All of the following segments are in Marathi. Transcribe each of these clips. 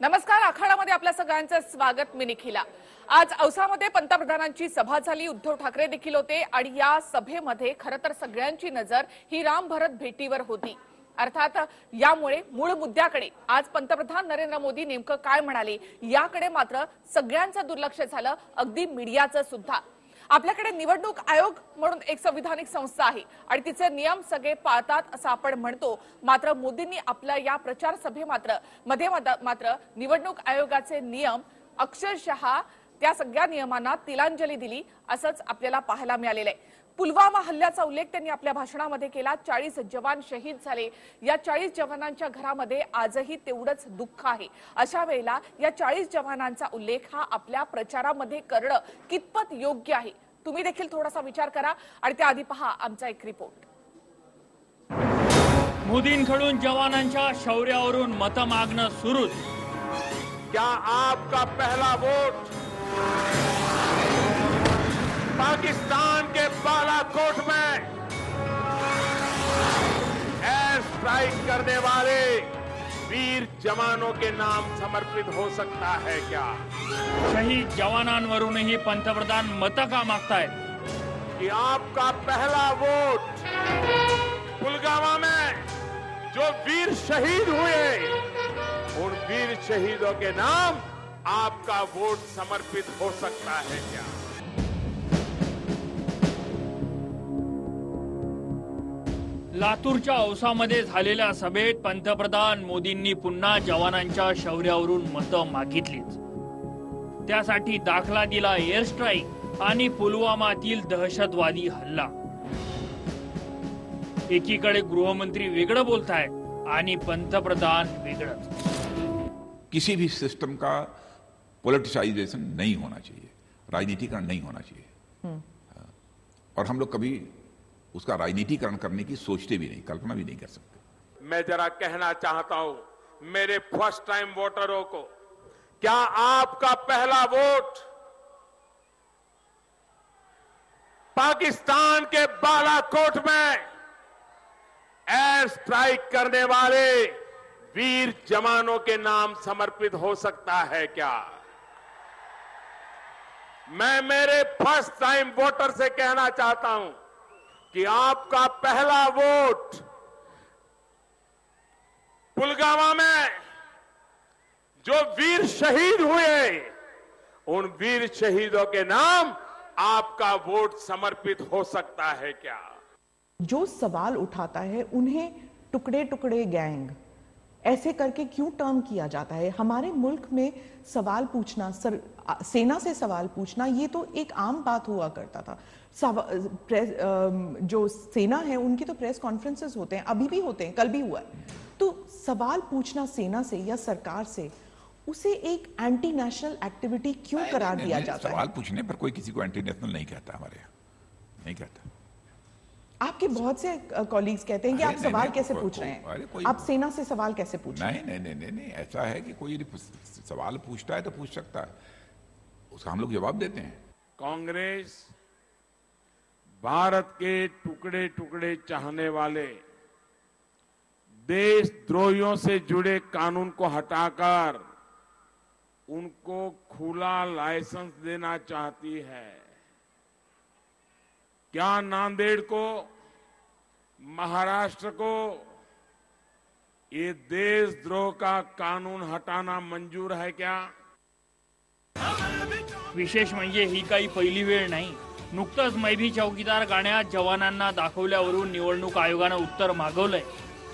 नमस्कार, आखाडामध्ये आपल्या सगळ्यांचं स्वागत. मी निखिला. आज औसामध्ये पंतप्रधानांची सभा झाली. उद्धव ठाकरे देखील होते आणि या सभेमध्ये खरं तर सगळ्यांची नजर ही राम भरत भेटीवर होती. अर्थात यामुळे मूळ मुद्द्याकडे आज पंतप्रधान नरेंद्र मोदी नेमकं काय म्हणाले याकडे मात्र सगळ्यांचं दुर्लक्ष झालं, अगदी मीडियाचं सुद्धा. आपल्याकडे निवडणूक आयोग म्हणून एक संविधानिक संस्था आहे आणि तिचे नियम सगळे पाळतात असं आपण म्हणतो. मात्र मोदींनी आपल्या या प्रचार सभे मात्र निवडणूक आयोगाचे नियम अक्षरशः त्या सगळ्या नियमांना तिलांजली दिली असंच आपल्याला पाहायला मिळालेलं आहे. पुलवामा हल्ल्याचा उल्लेख त्यांनी आपल्या भाषणामध्ये केला. 40 जवान शहीद झाले. या 40 जवानांच्या घरामध्ये आजही तेवढंच दुःख आहे. अशा वेळेला या 40 जवानांचा उल्लेख हा आपल्या प्रचारामध्ये करणं कितपत योग्य आहे, तुम्ही देखील थोडासा विचार करा आणि त्याआधी पहा आमचा एक रिपोर्ट. मोदींकडून जवानांच्या शौर्यावरून मत मागणं सुरूच. क्या आपका पहला वोट पाकिस्तान के बालाकोट में एयर स्ट्राइक करने वाले वीर जवानों के नाम समर्पित हो सकता है क्या? शहीद जवानांवरूनही पंतप्रधान मत का मागतायत? कि आपका पहला वोट पुलवामा में जो वीर शहीद हुए, उन वीर शहीदों के नाम आपका वोट समर्पित हो सकता है क्या? लातूरच्या औसामध्ये झालेल्या सभेत पंतप्रधान मोदींनी पुन्हा जवानांच्या शौर्यावरून मतं मागितलीच. त्यासाठी दाखला दिला एअर स्ट्राईक आणि पुलवामातील दहशतवादी हल्ला. एकीकडे गृहमंत्री वेगळं बोलतायत आणि पंतप्रधान वेगळंच. किसी भी सिस्टम का पॉलिटिसाइजेशन नहीं होना चाहिए, राजनीतिकरण नहीं होना चाहिए. और हम लोग कभी उसका राजनीतिकरण करने की सोचते भी नहीं, कल्पना भी नहीं कर सकते. मैं जरा कहना चाहता हूं मेरे फर्स्ट टाइम वोटरों को, क्या आपका पहला वोट पाकिस्तान के बालाकोट में एयर स्ट्राइक करने वाले वीर जवानों के नाम समर्पित हो सकता है क्या? मैं मेरे फर्स्ट टाइम वोटर से कहना चाहता हूं कि आपका पहला वोट पुलवामा में जो वीर शहीद हुए, उन वीर शहीदों के नाम आपका वोट समर्पित हो सकता है क्या? जो सवाल उठाता है उन्हें टुकड़े टुकड़े गैंग ऐसे करके क्यों टर्म किया जाता है? हमारे मुल्क में सवाल पूछना, सेना से सवाल पूछना, ये तो एक आम बात हुआ करता था. जो सेना है उनकी तो प्रेस कॉन्फ्रेंसेस होते हैं, अभी भी होते हैं, कल भी हुआ है. तो सवाल पूछना सेना से या सरकार से, उसे एक एंटी नेशनल एक्टिविटी क्यों करार दिया जाता है? सवाल पूछने पर कोई किसी को एंटी नेशनल नहीं कहता, हमारे यहाँ नहीं कहता. आपके बहुत से कॉलीग्स कहते हैं कि आप सवाल कैसे पूछ रहे हैं, आप सेना से सवाल कैसे पूछ रहे हैं? नहीं, ऐसा है कि कोई सवाल पूछता है तो पूछ सकता है, उसका हम लोग जवाब देते हैं. कांग्रेस भारत के टुकड़े टुकड़े चाहने वाले देशद्रोहियों से जुड़े कानून को हटाकर उनको खुला लाइसेंस देना चाहती है. क्या नांदेड़ को, महाराष्ट्र को ये देशद्रोह का कानून हटाना मंजूर है क्या? विशेष म्हणजे ही काही पहिली वेळ नाही. नुकतंच मै भी चौकीदार गाण्यात जवानांना दाखवल्यावरून निवडणूक आयोगानं उत्तर मागवलंय.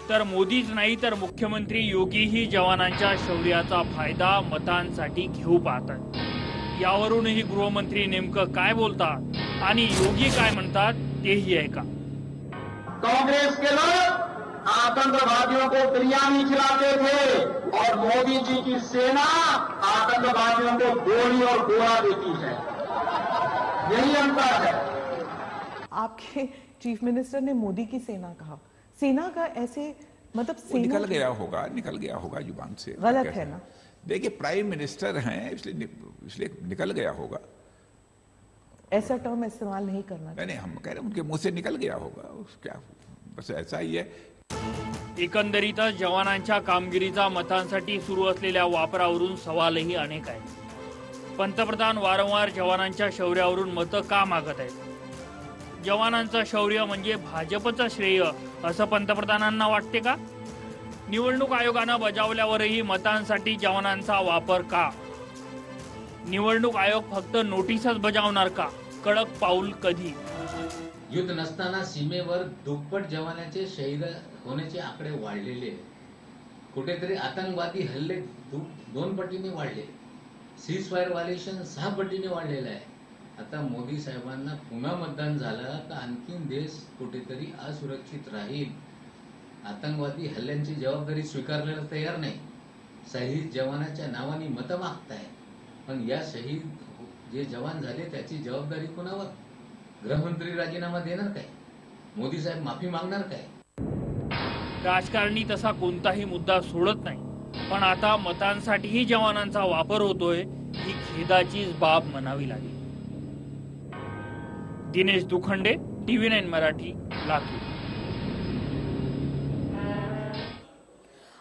तर मोदीच नाही तर मुख्यमंत्री योगीही जवानांच्या शौर्याचा फायदा मतांसाठी घेऊ पाहतात. यावरूनही गृहमंत्री नेमकं काय बोलतात आणि योगी काय म्हणतात तेही ऐका. कांग्रेस के लोग आतंकवादियों को बिरयानी खिलाते थे और मोदी जी की सेना आतंकवादियों को गोली और गोला देती है. यही अंतर है. आपके चीफ मिनिस्टर ने मोदी की सेना कहा. सेना का ऐसे मतलब सेना निकल गया होगा जुबान से. गलत है ना? देखिए, प्राइम मिनिस्टर हैं इसलिए निकल गया होगा. ऐसा टर्म इस्तेमाल नहीं करना नहीं, हम कह रहे हैं उनके मुंह से निकल गया होगा. क्या, बस ऐसा ही है. एकंदरीतच जवानांच्या कामगिरीचा मतांसाठी सुरू असलेल्या वापरावरून सवालही अनेक आहेत. पंतप्रधान वारंवार जवानांच्या शौर्यावरून मतं का मागत आहेत? जवानांचं शौर्य म्हणजे भाजपचं श्रेय असं पंतप्रधानांना वाटते का? निवडणूक आयोगानं बजावल्यावरही मतांसाठी जवानांचा वापर का? निवडणूक आयोग फक्त नोटीसच बजावणार का? कडक पाऊल कधी? युद्ध नसताना सीमेवर दुप्पट जवानाचे शहीद होण्याचे आकडे वाढलेले आहेत. कुठेतरी आतंकवादी हल्ले 2 पटीने वाढले. सीजफायर व्हायलेशन 6 पटीने वाढलेलं आहे. आता मोदी साहेबांना पुन्हा मतदान झालं तर आणखीन देश कुठेतरी असुरक्षित राहील. आतंकवादी हल्ल्यांची जबाबदारी स्वीकारलेला तयार नाही. शहीद जवानाच्या नावाने मतं मागताय, पण या शहीद जे जवान झाले त्याची जबाबदारी कोणावर? गृहमंत्री राजीनामा देणार काय? मोदी साहेब माफी मागणार काय? राजकारणी तसा कोणताही मुद्दा सोडत नाही, पण आता मतांसाठीही जवानांचा वापर होतोय ही खेदाचीच बाब म्हणावी लागेल. दिनेश दुखंडे, TV9 मराठी, लातूर.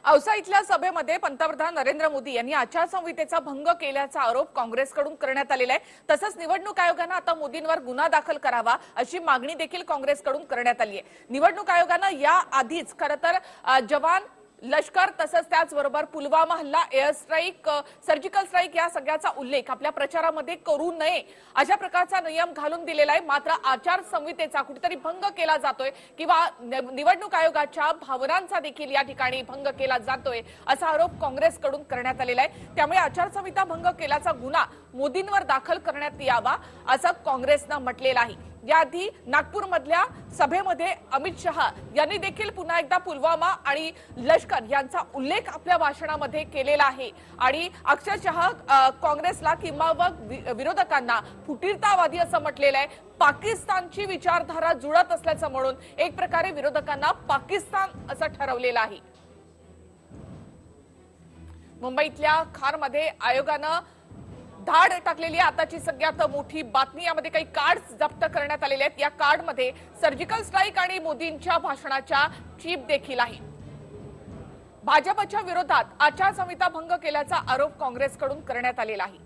औसा इथल्या सभेमध्ये पंतप्रधान नरेंद्र मोदी यांनी आचारसंहितेचा भंग केल्याचा आरोप काँग्रेसकडून करण्यात आलेला आहे. तसंच निवडणूक आयोगानं आता मोदींवर गुन्हा दाखल करावा अशी मागणी देखील काँग्रेसकडून करण्यात आली आहे. निवडणूक आयोगानं या आधीच खरं तर जवान, लष्कर तसंच त्याचबरोबर पुलवामा हल्ला, एअर स्ट्राईक, सर्जिकल स्ट्राईक या सगळ्याचा उल्लेख आपल्या प्रचारामध्ये करू नये अशा प्रकारचा नियम घालून दिलेला आहे. मात्र आचारसंहितेचा कुठेतरी भंग केला जातोय किंवा निवडणूक आयोगाच्या भावनांचा देखील या ठिकाणी भंग केला जातोय असा आरोप काँग्रेसकडून करण्यात आलेला आहे. त्यामुळे आचारसंहिता भंग केल्याचा गुन्हा मोदींवर दाखल करण्यात यावा असं काँग्रेसनं म्हटलेलं आहे. याआधी नागपूरमधल्या सभेमध्ये अमित शहा यांनी देखील पुन्हा एकदा पुलवामा आणि लष्कर यांचा उल्लेख आपल्या भाषणामध्ये केलेला आहे आणि अक्षरशः काँग्रेसला किंवा विरोधकांना फुटीरतावादी असं म्हटलेलं आहे. पाकिस्तानची विचारधारा जुळत असल्याचं म्हणून एक प्रकारे विरोधकांना पाकिस्तान असं ठरवलेलं आहे. मुंबईतल्या खारमध्ये आयोगानं धाड टाकलेली आताची सगळ्यात मोठी बातमी. यामध्ये काही कार्ड जप्त करण्यात आलेले आहेत. या कार्डमध्ये सर्जिकल स्ट्राईक आणि मोदींच्या भाषणाच्या चिप देखील आहे. भाजपच्या विरोधात आचारसंहिता भंग केल्याचा आरोप काँग्रेसकडून करण्यात आलेला आहे.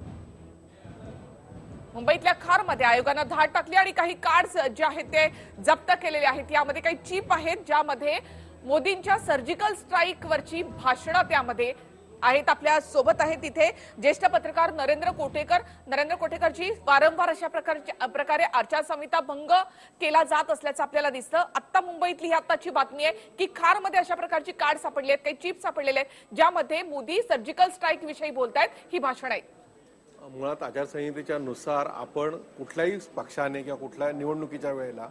मुंबईतल्या खारमध्ये आयोगानं धाड टाकली आणि काही कार्ड जे आहेत ते जप्त केलेले आहेत. यामध्ये काही चिप आहेत ज्यामध्ये मोदींच्या सर्जिकल स्ट्राईक वरची भाषणं त्यामध्ये आहेत. आपल्या सोबत आहेत तिथे ज्येष्ठ पत्रकार नरेंद्र कोटेकरजी. वारंवार अशा प्रकारे आचारसंहिता भंग केला जात असल्याचं आपल्याला दिसतं. आता मुंबईतली ही आताची बातमी आहे की खारमध्ये अशा प्रकारची कार्ड सापडली आहेत, काही चिप सापडलेले आहेत ज्यामध्ये मोदी सर्जिकल स्ट्राईक विषयी बोलतायत. ही भाषण आहेत. मुळात आचारसंहितेच्या नुसार आपण कुठल्याही पक्षाने किंवा कुठल्या निवडणुकीच्या वेळेला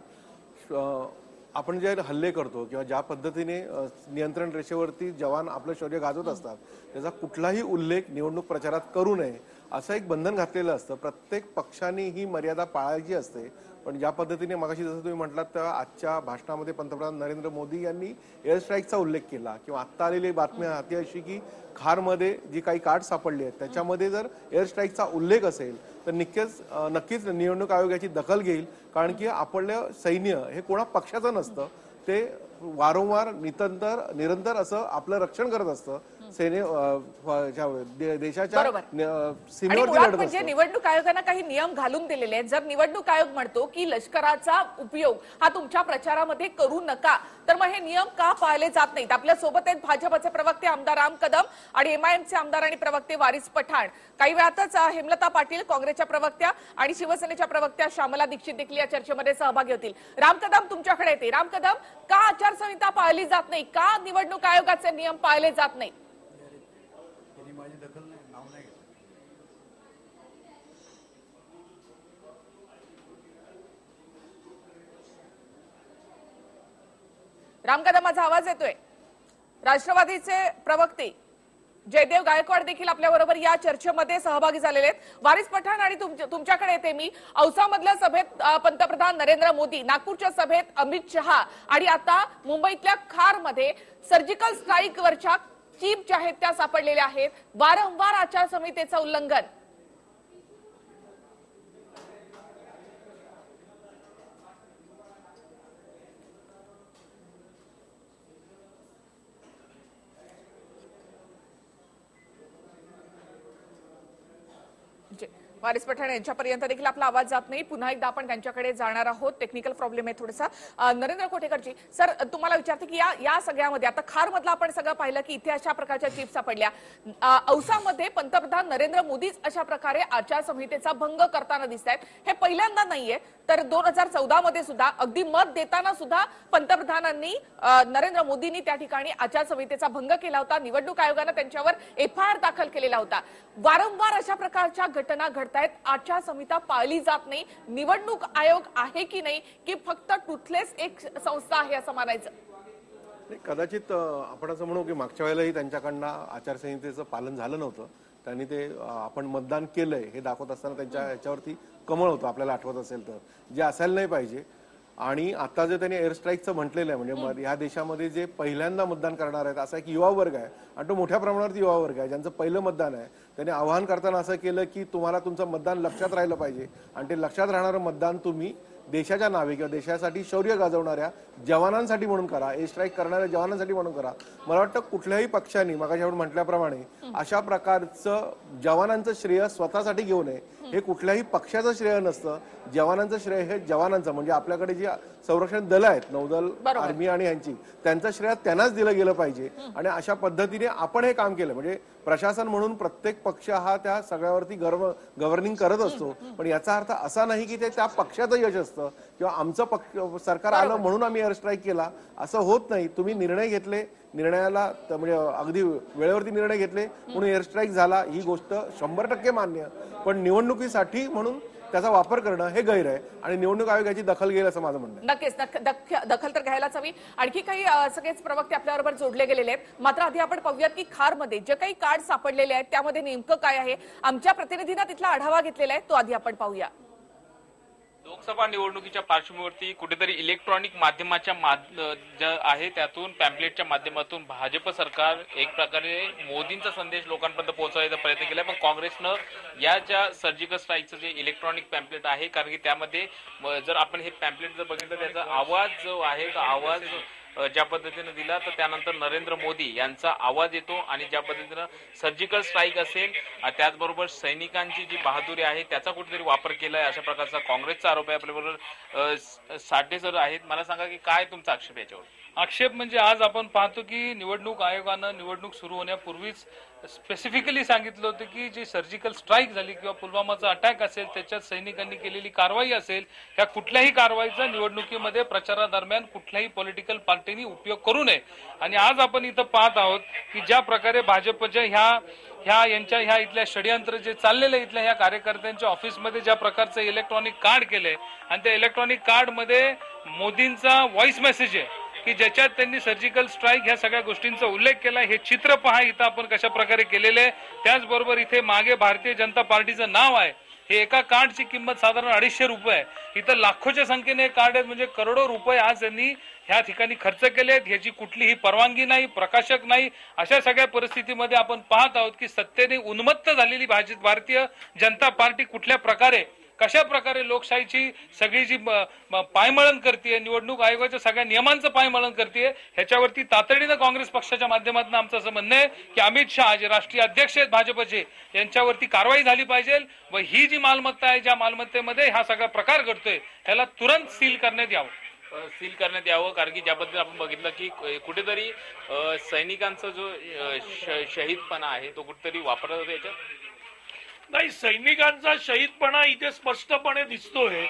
आपण जे हल्ले करतो किंवा ज्या पद्धतीने नियंत्रण रेषेवरती जवान आपलं शौर्य गाजवत असतात त्याचा कुठलाही उल्लेख निवडणूक प्रचारात करू नये असं एक बंधन घातलेलं असतं. प्रत्येक पक्षाने ही मर्यादा पाळायची असते. पण ज्या पद्धतीने मगाशी जसं तुम्ही म्हटलात तर आजच्या भाषणामध्ये पंतप्रधान नरेंद्र मोदी यांनी एअर स्ट्राईकचा उल्लेख केला किंवा आत्ता आलेली बातमी हाती अशी की खारमध्ये जी काही कार्ड सापडली आहेत त्याच्यामध्ये जर एअर स्ट्राईकचा उल्लेख असेल तर नक्कीच निवडणूक आयोग याची दखल घेईल. कारण की आपलं सैन्य हे कोणा पक्षाचं नसतं, ते वारंवार निरंतर असं आपलं रक्षण करत असतं. देशाच्या सीमेवरती लढत असतं. म्हणजे निवडणूक आयोगानं काही नियम घालून दिलेले आहेत. जर निवडणूक आयोग म्हणतो की लष्कराचा उपयोग हा तुमच्या प्रचारामध्ये करू नका तर मग हे नियम का पाळले जात नाहीत? आपल्या सोबत आहेत भाजपचे प्रवक्ते आमदार राम कदम आणि MIMचे आमदार आणि प्रवक्ते वारिस पठाण. काही वेळातच हेमलता पाटील काँग्रेसच्या प्रवक्त्या आणि शिवसेनेच्या प्रवक्त्या श्यामला दीक्षित देखील या चर्चेमध्ये सहभागी होतील. राम कदम तुमच्याकडे येते. राम कदम, का आचारसंहिता पाळली जात नाही? का निवडणूक आयोगाचे नियम पाळले जात नाहीत? राम कदम, माझा आवाज येतोय? राष्ट्रवादीचे प्रवक्ते जयदेव गायकवाड देखील आपल्या बरोबर या चर्चेमध्ये सहभागी झालेले आहेत. वारिस पठाण आणि तुमच्याकडे येते मी. औसामधल्या सभेत पंतप्रधान नरेंद्र मोदी, नागपूरच्या सभेत अमित शहा आणि आता मुंबईतल्या खारमध्ये सर्जिकल स्ट्राईक वरच्या चिप ज्या आहेत त्या सापडलेल्या आहेत. वारंवार आचारसंहितेचं उल्लंघन. वारिस पठाण यांच्यापर्यंत देखील आपला आवाज जात नाही. पुन्हा एकदा आपण त्यांच्याकडे जाणार आहोत. टेक्निकल प्रॉब्लेम आहे थोडासा. नरेंद्र कोठेकरजी, सर तुम्हाला विचारते की या सगळ्यामध्ये आता खारमधला आपण सगळं पाहिलं की इथे अशा प्रकारच्या चिप्स सापडल्या. औसामध्ये पंतप्रधान नरेंद्र मोदीच अशा प्रकारे आचारसंहितेचा भंग करताना दिसत आहेत. हे पहिल्यांदा नाहीये, तर 2014 मध्ये सुद्धा अगदी मत देताना सुद्धा पंतप्रधानांनी नरेंद्र मोदींनी त्या ठिकाणी आचारसंहितेचा भंग केला होता. निवडणूक आयोगानं त्यांच्यावर FIR दाखल केलेला होता. वारंवार अशा प्रकारच्या घटना घडतायत. आचारसंहिता पाळली जात नाही. निवडणूक आयोग आहे की नाही, की फक्त टुथलेस एक संस्था आहे असं मानायचं? कदाचित आपण असं म्हणू की मागच्या वेळेलाही त्यांच्याकडनं आचारसंहितेचं पालन झालं नव्हतं. त्यांनी ते आपण मतदान केलंय हे दाखवत असताना त्यांच्या याच्यावरती कमळ होतं, आपल्याला आठवत असेल तर, जे असायला नाही पाहिजे. आणि आता जे त्यांनी एअर स्ट्राईकचं म्हटलेलं आहे, म्हणजे ह्या देशामध्ये जे पहिल्यांदा मतदान करणार आहेत असा एक युवा वर्ग आहे आणि तो मोठ्या प्रमाणावरती युवा वर्ग आहे ज्यांचं पहिलं मतदान आहे. त्यांनी आवाहन करताना असं केलं की तुम्हाला तुमचं मतदान लक्षात राहिलं पाहिजे आणि ते लक्षात राहणारं मतदान तुम्ही देशाच्या नावे किंवा देशासाठी शौर्य गाजवणाऱ्या जवानांसाठी म्हणून करा, एअर स्ट्राईक करणाऱ्या जवानांसाठी म्हणून करा. मला वाटतं कुठल्याही पक्षांनी मगाशी आपण म्हटल्याप्रमाणे अशा प्रकारचं जवानांचं श्रेय स्वतःसाठी घेऊ नये. हे कुठल्याही पक्षाचं श्रेय नसतं. जवानांचं श्रेय हे जवानांचं, म्हणजे आपल्याकडे जी संरक्षण दलं आहेत, नौदल, आर्मी आणि यांची, त्यांचं श्रेय त्यांनाच दिलं गेलं पाहिजे. आणि अशा पद्धतीने आपण हे काम केलं. म्हणजे प्रशासन म्हणून प्रत्येक पक्ष हा त्या सगळ्यावरती गव्हर्निंग करत असतो, पण याचा अर्थ असा नाही की ते त्या पक्षाचं यश असतं किंवा आमचं सरकार आलं म्हणून आम्ही एअर स्ट्राईक केला, असं होत नाही. तुम्ही निर्णय घेतले, निर्णयाला म्हणजे अगदी वेळेवरती निर्णय घेतले म्हणून एअर स्ट्राईक झाला, ही गोष्ट 100% मान्य. पण निवडणुकीसाठी म्हणून त्याचा वापर करणं हे गैर आहे आणि निवडणूक आयोगाची दखल घेईल असं माझं म्हणणं आहे. नक्कीच दखल तर घ्यायलाच हवी. आणखी काही सगळेच प्रवक्ते आपल्याबरोबर जोडले गेलेले आहेत. मात्र आधी आपण पाहूयात की खारमध्ये जे काही कार्ड सापडलेले आहेत त्यामध्ये नेमकं काय आहे. आमच्या प्रतिनिधींना तिथला आढावा घेतलेला आहे, तो आधी आपण पाहूया. लोकसभा निवडणुकीच्या पार्श्वभूमीवरती कुठेतरी इलेक्ट्रॉनिक माध्यमाच्या ज्या आहे त्यातून पॅम्पलेटच्या माध्यमातून भाजप सरकार एक प्रकारे मोदींचा संदेश लोकांपर्यंत पोहोचवायचा प्रयत्न केला. पण काँग्रेसनं या ज्या सर्जिकल स्ट्राईकचं जे इलेक्ट्रॉनिक पॅम्पलेट आहे, कारण की त्यामध्ये जर आपण हे पॅम्पलेट जर बघितलं त्याचा आवाज जो आहे तो आवाज ज्या पद्धतीने दिला तर त्यानंतर नरेंद्र मोदी यांचा आवाज येतो आणि ज्या पद्धतीनं सर्जिकल स्ट्राईक असेल त्याचबरोबर सैनिकांची जी बहादुरी आहे त्याचा कुठेतरी वापर केलाय अशा प्रकारचा काँग्रेसचा आरोप आहे. आपल्याबरोबर साठे सर आहेत. मला सांगा की काय तुमचा आक्षेप याच्यावर? आक्षेप म्हणजे आज आपण पाहतो की निवडणूक आयोगानं निवडणूक सुरू होण्यापूर्वीच स्पेसिफिकली सांगितलं होतं की जी सर्जिकल स्ट्राईक झाली किंवा पुलवामाचा अटॅक असेल त्याच्यात सैनिकांनी केलेली कारवाई असेल, या कुठल्याही कारवाईचा निवडणुकीमध्ये प्रचारादरम्यान कुठल्याही पॉलिटिकल पार्टीनी उपयोग करू नये. आणि आज आपण इथं पाहत आहोत की ज्या प्रकारे भाजपच्या ह्या इथल्या षडयंत्र जे चाललेलं इथल्या ह्या कार्यकर्त्यांच्या ऑफिसमध्ये ज्या प्रकारचं इलेक्ट्रॉनिक कार्ड केलंय आणि त्या इलेक्ट्रॉनिक कार्ड मध्ये मोदींचा व्हॉइस मेसेज आहे की ज्याच्यात त्यांनी सर्जिकल स्ट्राईक ह्या सगळ्या गोष्टींचा उल्लेख केला. हे चित्र पहा इथं आपण कशा प्रकारे केलेलं आहे. त्याचबरोबर इथे मागे भारतीय जनता पार्टीचं नाव आहे. हे एका कार्डची किंमत साधारण 250 रुपये आहे. इथं लाखोच्या संख्येने कार्ड आहेत, म्हणजे करोडो रुपये आज त्यांनी ह्या ठिकाणी खर्च केले आहेत. ह्याची कुठलीही परवानगी नाही, प्रकाशक नाही. अशा सगळ्या परिस्थितीमध्ये आपण पाहत आहोत की सत्तेने उन्मत्त झालेली भारतीय जनता पार्टी कुठल्या प्रकारे कशा प्रकारे लोकशाहीची सगळी जी पायमळण करते, निवडणूक आयोगाच्या सगळ्या नियमांचं पायमळण करते, ह्याच्यावरती तातडीनं काँग्रेस पक्षाच्या माध्यमातून आमचं असं म्हणणं आहे की अमित शहा जे राष्ट्रीय अध्यक्ष आहेत भाजपचे यांच्यावरती कारवाई झाली पाहिजे व ही जी मालमत्ता आहे ज्या मालमत्तेमध्ये हा सगळा प्रकार घडतोय त्याला तुरंत सील करण्यात यावं. सील करण्यात यावं, कारण की ज्याबद्दल आपण बघितलं की कुठेतरी सैनिकांचा जो शहीदपणा आहे तो कुठेतरी वापरला जातो याच्यात. नाही, सैनिकांचा शहीदपणा इथे स्पष्टपणे दिसतोय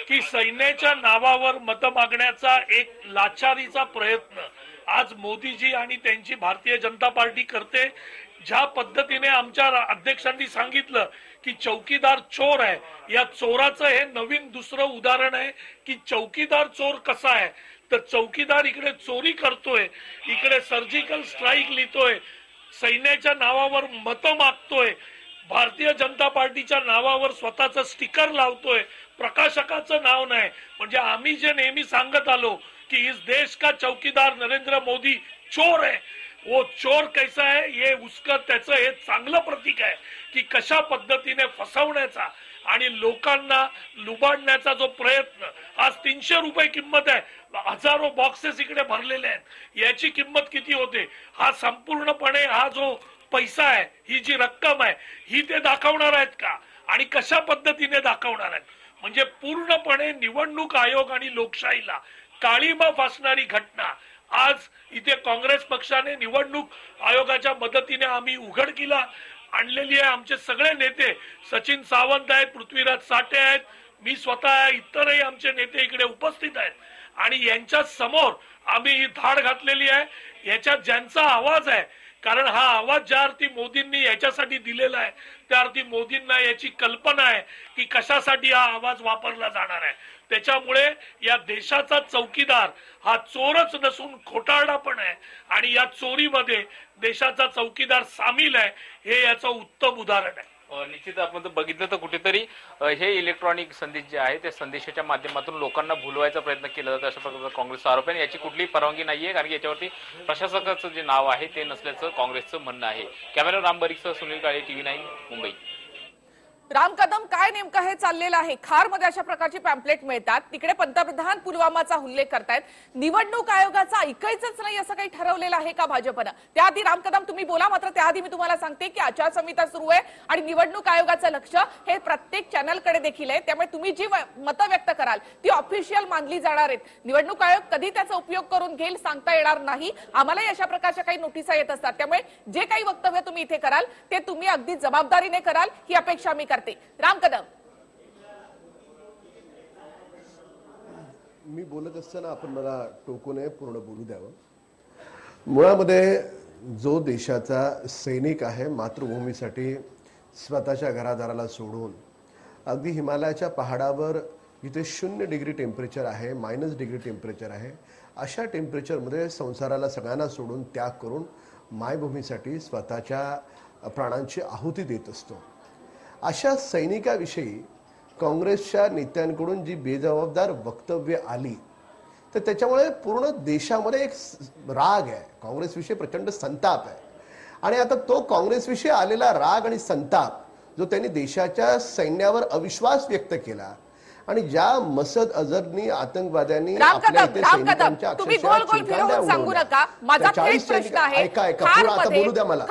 की सैन्याच्या नावावर मत मागण्याचा एक लाचारीचा प्रयत्न आज मोदीजी आणि त्यांची भारतीय जनता पार्टी करते. ज्या पद्धतीने आमच्या अध्यक्षांनी सांगितलं की चौकीदार चोर आहे, या चोराचं हे नवीन दुसरं उदाहरण आहे की चौकीदार चोर कसा आहे. तर चौकीदार इकडे चोरी करतोय, इकडे सर्जिकल स्ट्राईक लिहितोय, सैन्याच्या नावावर मत मागतोय, भारतीय जनता पार्टीच्या नावावर स्वतःचं स्टिकर लावतोय, प्रकाशकाचं नाव नाही. म्हणजे आम्ही जे नेहमी सांगत आलो की इस देश का चौकीदार नरेंद्र मोदी चोर है, वो चोर कैसा है ये उसका त्याचं हे चांगलं प्रतीक आहे की कशा पद्धतीने फसवण्याचा आणि लोकांना लुबाडण्याचा जो प्रयत्न. आज 300 रुपये किंमत आहे, हजारो बॉक्सेस इकडे भरलेले आहेत. याची किंमत किती होते? हा संपूर्णपणे हा जो पैसा आहे, ही जी रक्कम आहे, ही ते दाखवणार आहेत का आणि कशा पद्धतीने दाखवणार आहेत? म्हणजे पूर्णपणे निवडणूक आयोग आणि लोकशाहीला काळीमा फासणारी घटना आज इथे काँग्रेस पक्षाने निवडणूक आयोगाच्या मदतीने आम्ही उघडकीला आणलेली आहे. आमचे सगळे नेते सचिन सावंत आहेत, पृथ्वीराज साठे आहेत, मी स्वतः, इतरही आमचे नेते इकडे उपस्थित आहेत आणि यांच्या समोर आम्ही ही धाड घातलेली आहे. याच्यात ज्यांचा आवाज आहे, कारण हा आवाज ज्या अर्थी मोदींनी याच्यासाठी दिलेला आहे त्या अर्थी मोदींना याची कल्पना आहे की कशासाठी हा आवाज वापरला जाणार आहे. त्याच्यामुळे या देशाचा चौकीदार हा चोरच नसून खोटारडा पण आहे आणि या चोरीमध्ये देशाचा चौकीदार सामील आहे, हे याचं उत्तम उदाहरण आहे. निश्चित आपण जर बघितलं तर कुठेतरी हे इलेक्ट्रॉनिक संदेश जे आहे त्या संदेशाच्या माध्यमातून लोकांना भुलवायचा प्रयत्न केला जातो अशा प्रकारचा काँग्रेसचा आरोप आहे. याची कुठलीही परवानगी नाहीये, कारण की याच्यावरती प्रशासकाचं जे नाव आहे ते नसल्याचं काँग्रेसचं म्हणणं आहे. Camera Ram बरीकसह Sunil Kale, TV9 Mumbai. राम कदम, काय नेमकं हे चाललेलं आहे? खारमध्ये अशा प्रकारची पॅम्पलेट मिळतात, तिकडे पंतप्रधान पुलवामाचा उल्लेख करतायत. निवडणूक आयोगाचा ऐकायचंच नाही असं काही ठरवलेलं आहे का भाजपनं? त्याआधी राम कदम तुम्ही बोला, मात्र त्याआधी मी तुम्हाला सांगते की आचारसंहिता सुरू आहे आणि निवडणूक आयोगाचं लक्ष हे प्रत्येक चॅनलकडे देखील आहे. त्यामुळे तुम्ही जी मतं व्यक्त कराल ती ऑफिशियल मानली जाणार आहेत. निवडणूक आयोग कधी त्याचा उपयोग करून घेईल सांगता येणार नाही. आम्हालाही अशा प्रकारच्या काही नोटिसा येत असतात. त्यामुळे जे काही वक्तव्य तुम्ही इथे कराल ते तुम्ही अगदी जबाबदारीने कराल ही अपेक्षा मी करते. राम कदम, मी बोलत असताना आपण मला टोकू नये, पूर्ण बोलू द्यावं. मुळामध्ये जो देशाचा सैनिक आहे, मातृभूमीसाठी स्वतःच्या घरादाराला सोडून अगदी हिमालयाच्या पहाडावर जिथे 0 डिग्री टेम्परेचर आहे, -डिग्री टेम्परेचर आहे, अशा टेम्परेचरमध्ये संसाराला सगळ्यांना सोडून त्याग करून मायभूमीसाठी स्वतःच्या प्राणांची आहुती देत असतो. अशा सैनिकाविषयी काँग्रेसच्या नेत्यांकडून जी बेजबाबदार वक्तव्य आली तर त्याच्यामुळे पूर्ण देशामध्ये एक राग आहे, काँग्रेसविषयी प्रचंड संताप आहे. आणि आता तो काँग्रेसविषयी आलेला राग आणि संताप जो त्यांनी देशाच्या सैन्यावर अविश्वास व्यक्त केला आणि ज्या मसूद अझहरनी आतंकवाद्यांनी आपल्या इथे सैनिकांच्या अक्षरशः सांगू नका. माझा थेट प्रश्न आहे, खारमध्ये बोलू द्या मला,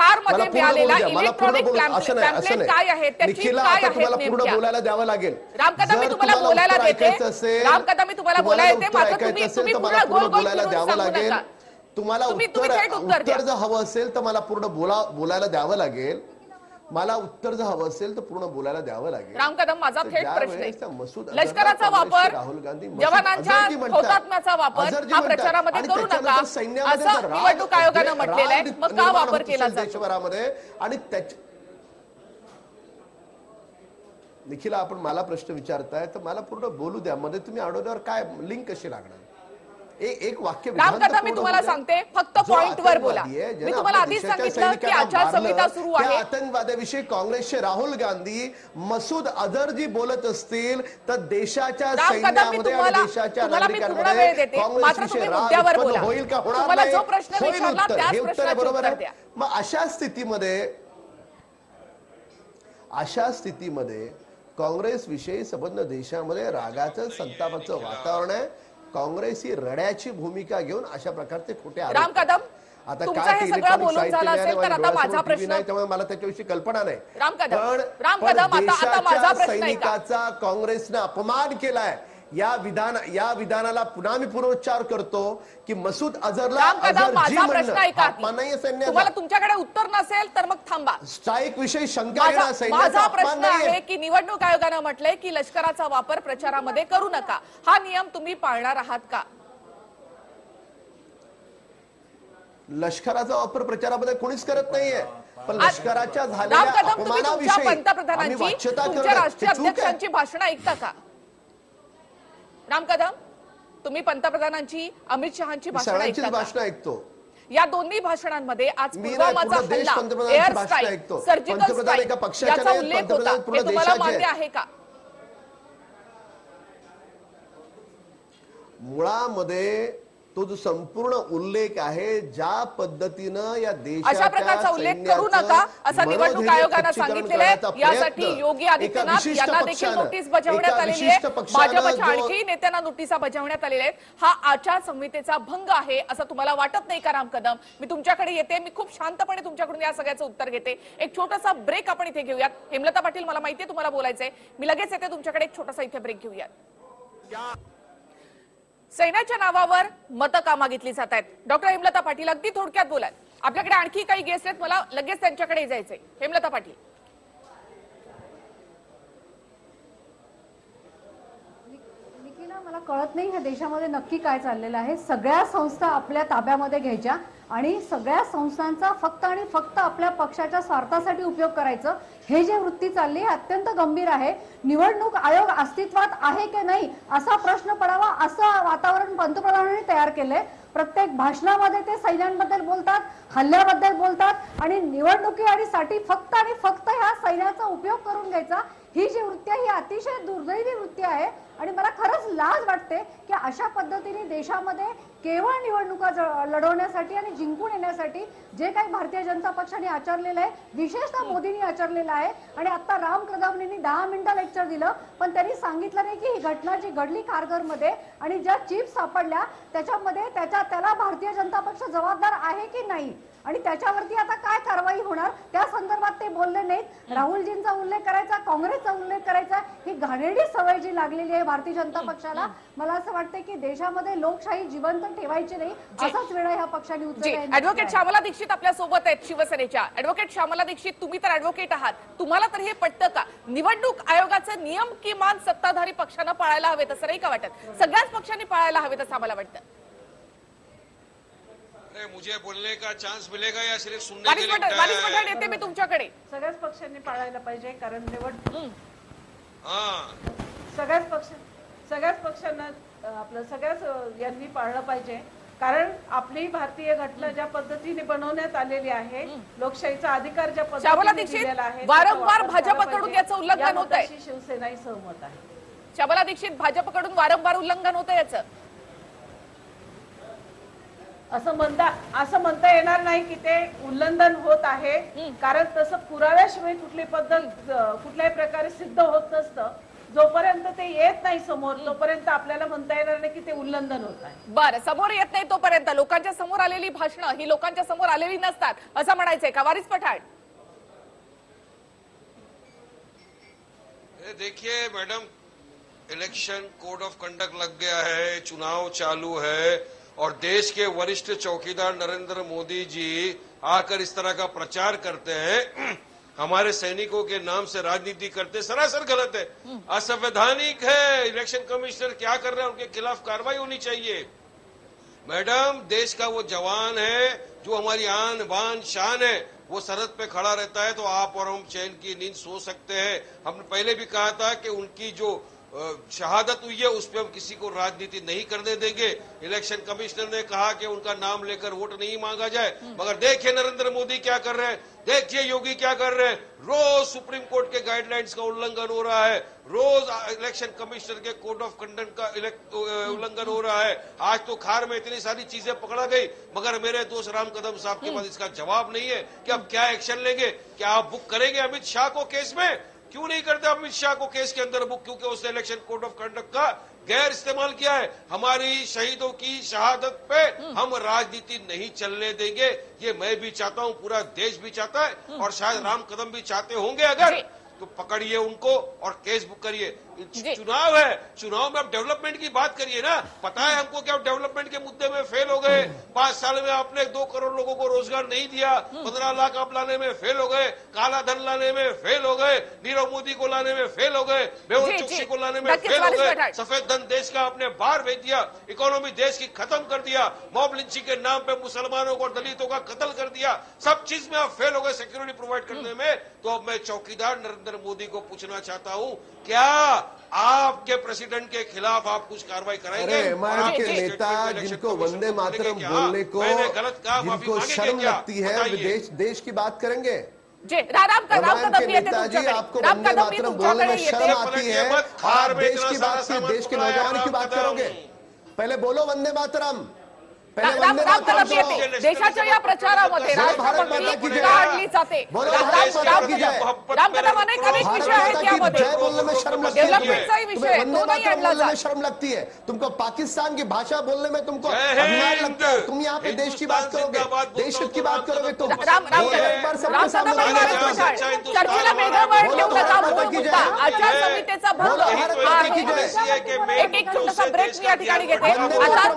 मिळालेला इलेक्ट्रॉनिक पॅम्पलेट काय आहे, त्याची काय आहे? तुम्हाला पूर्ण बोलायला द्यावं लागेल. राम कदम, मी तुम्हाला बोलायला देते. राम कदम, मी तुम्हाला बोलायला देते, मात्र तुम्ही पूर्ण गोल गोल द्यावं लागेल. तुम्हाला उत्तर जर हवं असेल तर मला पूर्ण बोलायला द्यावं लागेल. मला उत्तर जर हवं असेल तर पूर्ण बोलायला द्यावं लागेल. राम कदम, माझा थेट प्रश्न आहे, लष्कराचा वापर, राहुल गांधी, जवानांच्या हौतात्म्याचा वापर हा प्रचारामध्ये करू नका असं निवडणूक आयोगानं म्हटलेलं आहे. मग का वापर केला जातो देशभरामध्ये? आणि निखिला, आपण मला प्रश्न विचारताय तर मला पूर्ण बोलू द्या. मध्ये तुम्ही अडवल्यावर काय लिंक कशी लागणार? एक वाक्य. राम कदम, मी तुम्हाला सांगते, फक्त पॉइंटवर बोला. मी तुम्हाला आधीच सांगितलं की आचारसंहिता सुरू आहे. आतंकवादाविषयी काँग्रेसचे राहुल गांधी, मसूद अझहर जी बोलत असतील तर देशाच्या सैन्यामध्ये आणि देशाच्या नागरिकांमध्ये काँग्रेसविषयी राग उत्पन्न होईल का? होणार नाही. हे उत्तर आहे, बरोबर आहे. मग अशा स्थितीमध्ये काँग्रेसविषयी संबंध देशामध्ये रागाचं, संतापाचं वातावरण आहे. काँग्रेस ही रड्याची भूमिका घेऊन अशा प्रकारचे खोटे आरोप. राम कदम, आता काय ते इलेक्ट्रॉनिक साहित्य त्यामुळे मला त्याच्याविषयी कल्पना नाही. राम कदम, आता माझा प्रश्न सैनिकाचा काँग्रेसने अपमान केलाय. या विधानाला पुन्हा मी पुनरुच्चार करतो की मसूद अझहरला तुम्हाला तुमच्याकडे उत्तर नसेल तर मग थांबा. स्ट्राईक विषयी शंका घेणं माझा प्रश्न आहे की निवडणूक आयोगानं म्हटलंय की लष्कराचा वापर प्रचारामध्ये करू नका. हा नियम तुम्ही पाळणार आहात का? लष्कराचा वापर प्रचारामध्ये कोणीच करत नाहीये, पण लष्कराच्या झालेल्या अपमानाविषयी पंतप्रधानांची, तुमच्या राष्ट्रीय अध्यक्षांची भाषणं ऐकता का? राम कदम, तुम्ही पंतप्रधानांची, अमित शहांची भाषण ऐकतो. या दोन्ही भाषणांमध्ये आज पुलवामाचा हल्ला, एअर स्ट्राईक, सर्जिकल स्ट्राईक याचा उल्लेख होता. हे तुम्हाला मान्य आहे का? मुळामध्ये तो जो संपूर्ण उल्लेख आहे, ज्या पद्धतीनं या अशा प्रकारचा उल्लेख करू नका असं निवडणूक आयोगानं सांगितलेलं आहे। यासाठी योगी आदित्यनाथ यांना देखील नोटीस बजावण्यात आलेली आहे। भाजपच्या आणखी नेत्यांना नोटिसा बजावण्यात आलेल्या आहेत। हा आचारसंहितेचा भंग आहे असं तुम्हाला वाटत नाही का राम कदम? मी तुमच्याकडे येते, मी खूप शांतपणे तुमच्याकडून या सगळ्याचं उत्तर घेते। एक छोटासा ब्रेक आपण इथे घेऊयात। हेमलता पाटील, मला माहितीये तुम्हाला बोलायचंय, मी लगेच येते तुमच्याकडे। एक छोटासा इथे ब्रेक घेऊयात। सैन्याच्या नावावर मतं का मागितली जात आहेत? डॉक्टर हेमलता पाटील, अगदी थोडक्यात बोलाल। आपल्याकडे आणखी काही गेस्ट आहेत, मला लगेच त्यांच्याकडे जायचंय। हेमलता पाटील, मला कळत नाही ह्या देशामध्ये नक्की काय चाललेलं आहे। सगळ्या संस्था आपल्या ताब्यामध्ये घ्यायच्या आणि सगळ्या संस्थांचा फक्त आणि फक्त आपल्या पक्षाच्या स्वार्थासाठी उपयोग करायचं, हे जे वृत्ती चालली आहे अत्यंत गंभीर आहे। निवडणूक आयोग अस्तित्वात आहे की नाही असा प्रश्न पडावा असं वातावरण पंतप्रधानांनी तयार केलंय। प्रत्येक भाषणामध्ये ते सैन्यांबद्दल बोलतात, हल्ल्याबद्दल बोलतात आणि निवडणुकी आणि साठी फक्त आणि फक्त ह्या सैन्याचा उपयोग करून घ्यायचा, ही जी वृत्ती आहे ही अतिशय दुर्दैवी वृत्ती आहे। आणि मला खरंच लाज वाटते की अशा पद्धतीने देशामध्ये केवळ निवडणुका लढवण्यासाठी आणि जिंकून येण्यासाठी जे काही भारतीय जनता पक्षाने आचरलेलं आहे, विशेषतः मोदींनी आचरलेलं आहे। आणि आता राम कदमनी 10 मिनिटं लेक्चर दिलं, पण त्यांनी सांगितलं नाही की ही घटना जी घडली कारगरमध्ये आणि ज्या चिप्स सापडल्या त्याच्यामध्ये त्याला भारतीय जनता पक्ष जबाबदार आहे की नाही आणि त्याच्यावरती आता काय कारवाई होणार त्या संदर्भात ते बोलले नाहीत। राहुलजींचा उल्लेख करायचा, काँग्रेसचा उल्लेख करायचा, ही घाणेरडी सवय जी लागलेली आहे भारतीय जनता पक्षाला। मला असं वाटतं की देशामध्ये लोकशाही जिवंत ठेवायची नाही, असाच वेळा ह्या पक्षाने उचलला। ऍडव्होकेट श्यामला दीक्षित आपल्या सोबत आहेत शिवसेनेच्या। ऍडव्होकेट श्यामला दीक्षित, तुम्ही तर ऍडव्होकेट आहात, तुम्हाला तर हे पटतं का? निवडणूक आयोगाचे नियम किमान सत्ताधारी पक्षानं पाळायला हवेत असं नाही का वाटत? सगळ्याच पक्षांनी पाळायला हवेत असं आम्हाला वाटतं। मुझे बोलने का चान्स मिलेगा या सिर्फ सुनने के लिए? येते मी तुमच्याकडे। सगळ्याच पक्षांनी पाळायला पाहिजे, कारण सगळ्याच पक्षांना आपलं सगळ्याच यांनी पाळलं पाहिजे, कारण आपली भारतीय घटना ज्या पद्धतीने बनवण्यात आलेली आहे, लोकशाहीचा अधिकार ज्या पद्धतीने दिलेला आहे, वारंवार भाजपकडून याचं उल्लंघन होत आहे। शिवसेनाही सहमत आहे। श्यामला दीक्षित, भाजपकडून वारंवार उल्लंघन होतं याचं? असं म्हणता येणार नाही की ते उल्लंघन होत आहे, कारण तसं पुराव्याशिवाय कुठली पद्धत कुठल्याही प्रकारे सिद्ध होत नसतं। जोपर्यंत ते येत नाही समोर तोपर्यंत आपल्याला म्हणता येणार नाही की ते उल्लंघन होत आहे। बरं, समोर येत नाही तोपर्यंत लोकांच्या समोर आलेली भाषणं ही लोकांच्या समोर आलेली नसतात असं म्हणायचंय का वारिस पठाण? देखिए madam, election code of conduct लग गया है, चुनाव चालू है और देश के वरिष्ठ चौकीदार नरेंद्र मोदी जी आकर इस तरह का प्रचार करते हैं, हमारे सैनिकों के नाम से राजनीति करते, सरासर गलत है, असंवैधानिक है। इलेक्शन कमिश्नर क्या कर रहे हैं, उनके खिलाफ कार्रवाई होनी चाहिए। मैडम, देश का वो जवान है जो हमारी आन बान शान है, वो सरहद पे खड़ा रहता है तो आप और हम चैन की नींद सो सकते हैं। हमने पहले भी कहा था कि उनकी जो शहादत हुई है उस पर हम किसी को राजनीति नहीं करने देंगे। इलेक्शन कमिश्नर ने कहा कि उनका नाम लेकर वोट नहीं मांगा जाए, मगर देखिए नरेंद्र मोदी क्या कर रहे हैं, देखिए योगी क्या कर रहे हैं। रोज सुप्रीम कोर्ट के गाइडलाइंस का उल्लंघन हो रहा है, रोज इलेक्शन कमिश्नर के कोड ऑफ कंडक्ट का उल्लंघन हो रहा है। आज तो खार में इतनी सारी चीजें पकड़ा गई, मगर मेरे दोस्त राम कदम साहब के पास इसका जवाब नहीं है कि अब क्या एक्शन लेंगे। क्या आप बुक करेंगे अमित शाह को केस में? क्यों नहीं करते अमित शाह को केस के अंदर बुक? क्योंकि उसने इलेक्शन कोड ऑफ कंडक्ट का गैर इस्तेमाल किया है। हमारी शहीदों की शहादत पे हम राजनीति नहीं चलने देंगे, ये मैं भी चाहता हूं, पूरा देश भी चाहता है और शायद राम कदम भी चाहते होंगे। अगर तो पकड़िए उनको और केस बुक करिए। चुनाव है, चुनाव में आप डेवलपमेंट की बात करिए ना। पता है हमको कि आप डेवलपमेंट के मुद्दे में फेल हो गए। 5 साल में आपने 2 करोड़ लोगों को रोजगार नहीं दिया, 15 लाख आप लाने में फेल हो गए, काला धन लाने में फेल हो गए, नीरव मोदी को लाने में फेल हो गए, मेहुल चोकसी को लाने में फेल हो गए, सफेद धन देश का आपने बाहर भेज दिया, इकोनॉमी देश की खत्म कर दिया, मॉब लिंचिंग के नाम पे मुसलमानों को दलितों का कत्ल कर दिया, सब चीज में आप फेल हो गए सिक्योरिटी प्रोवाइड करने में। तो अब मैं चौकीदार नरेंद्र मोदी को पूछना चाहता हूं, क्या आपके प्रेसिडेंट के खिलाफ आप कुछ कार्रवाई कराएंगे? एमआईएम के नेता जिनको वंदे मातरम बोलने को जिनको शर्म लगती है, देश की बात करेंगे। राम नेताजी, आपको वंदे मातरम बोलने में शर्म आती है, आप देश की बात की, देश के नौजवान की बात करोगे? पहले बोलो वंदे मातरम। राम कदम येते देशाच्या या प्रचारामध्ये राष्ट्रभक्ती काढली जाते. राम कदम अनेक विषय आहेत यामध्ये, डेव्हलपमेंटचाही विषय तो नाही आणला जात. शर्म लगती है तुमको, पाकिस्तान की भाषा बोलने में तुमको अभिमान लगता है. तुम यहाँ पे देश की बात करोगे, देश हित की बात करोगे तो राम कदम चर्चेला वेगळं वळण देऊ नका. मूळ मुद्दा आचारसंहितेचा भंग एक छोटासा ब्रेक मी या ठिकाणी घेते. आता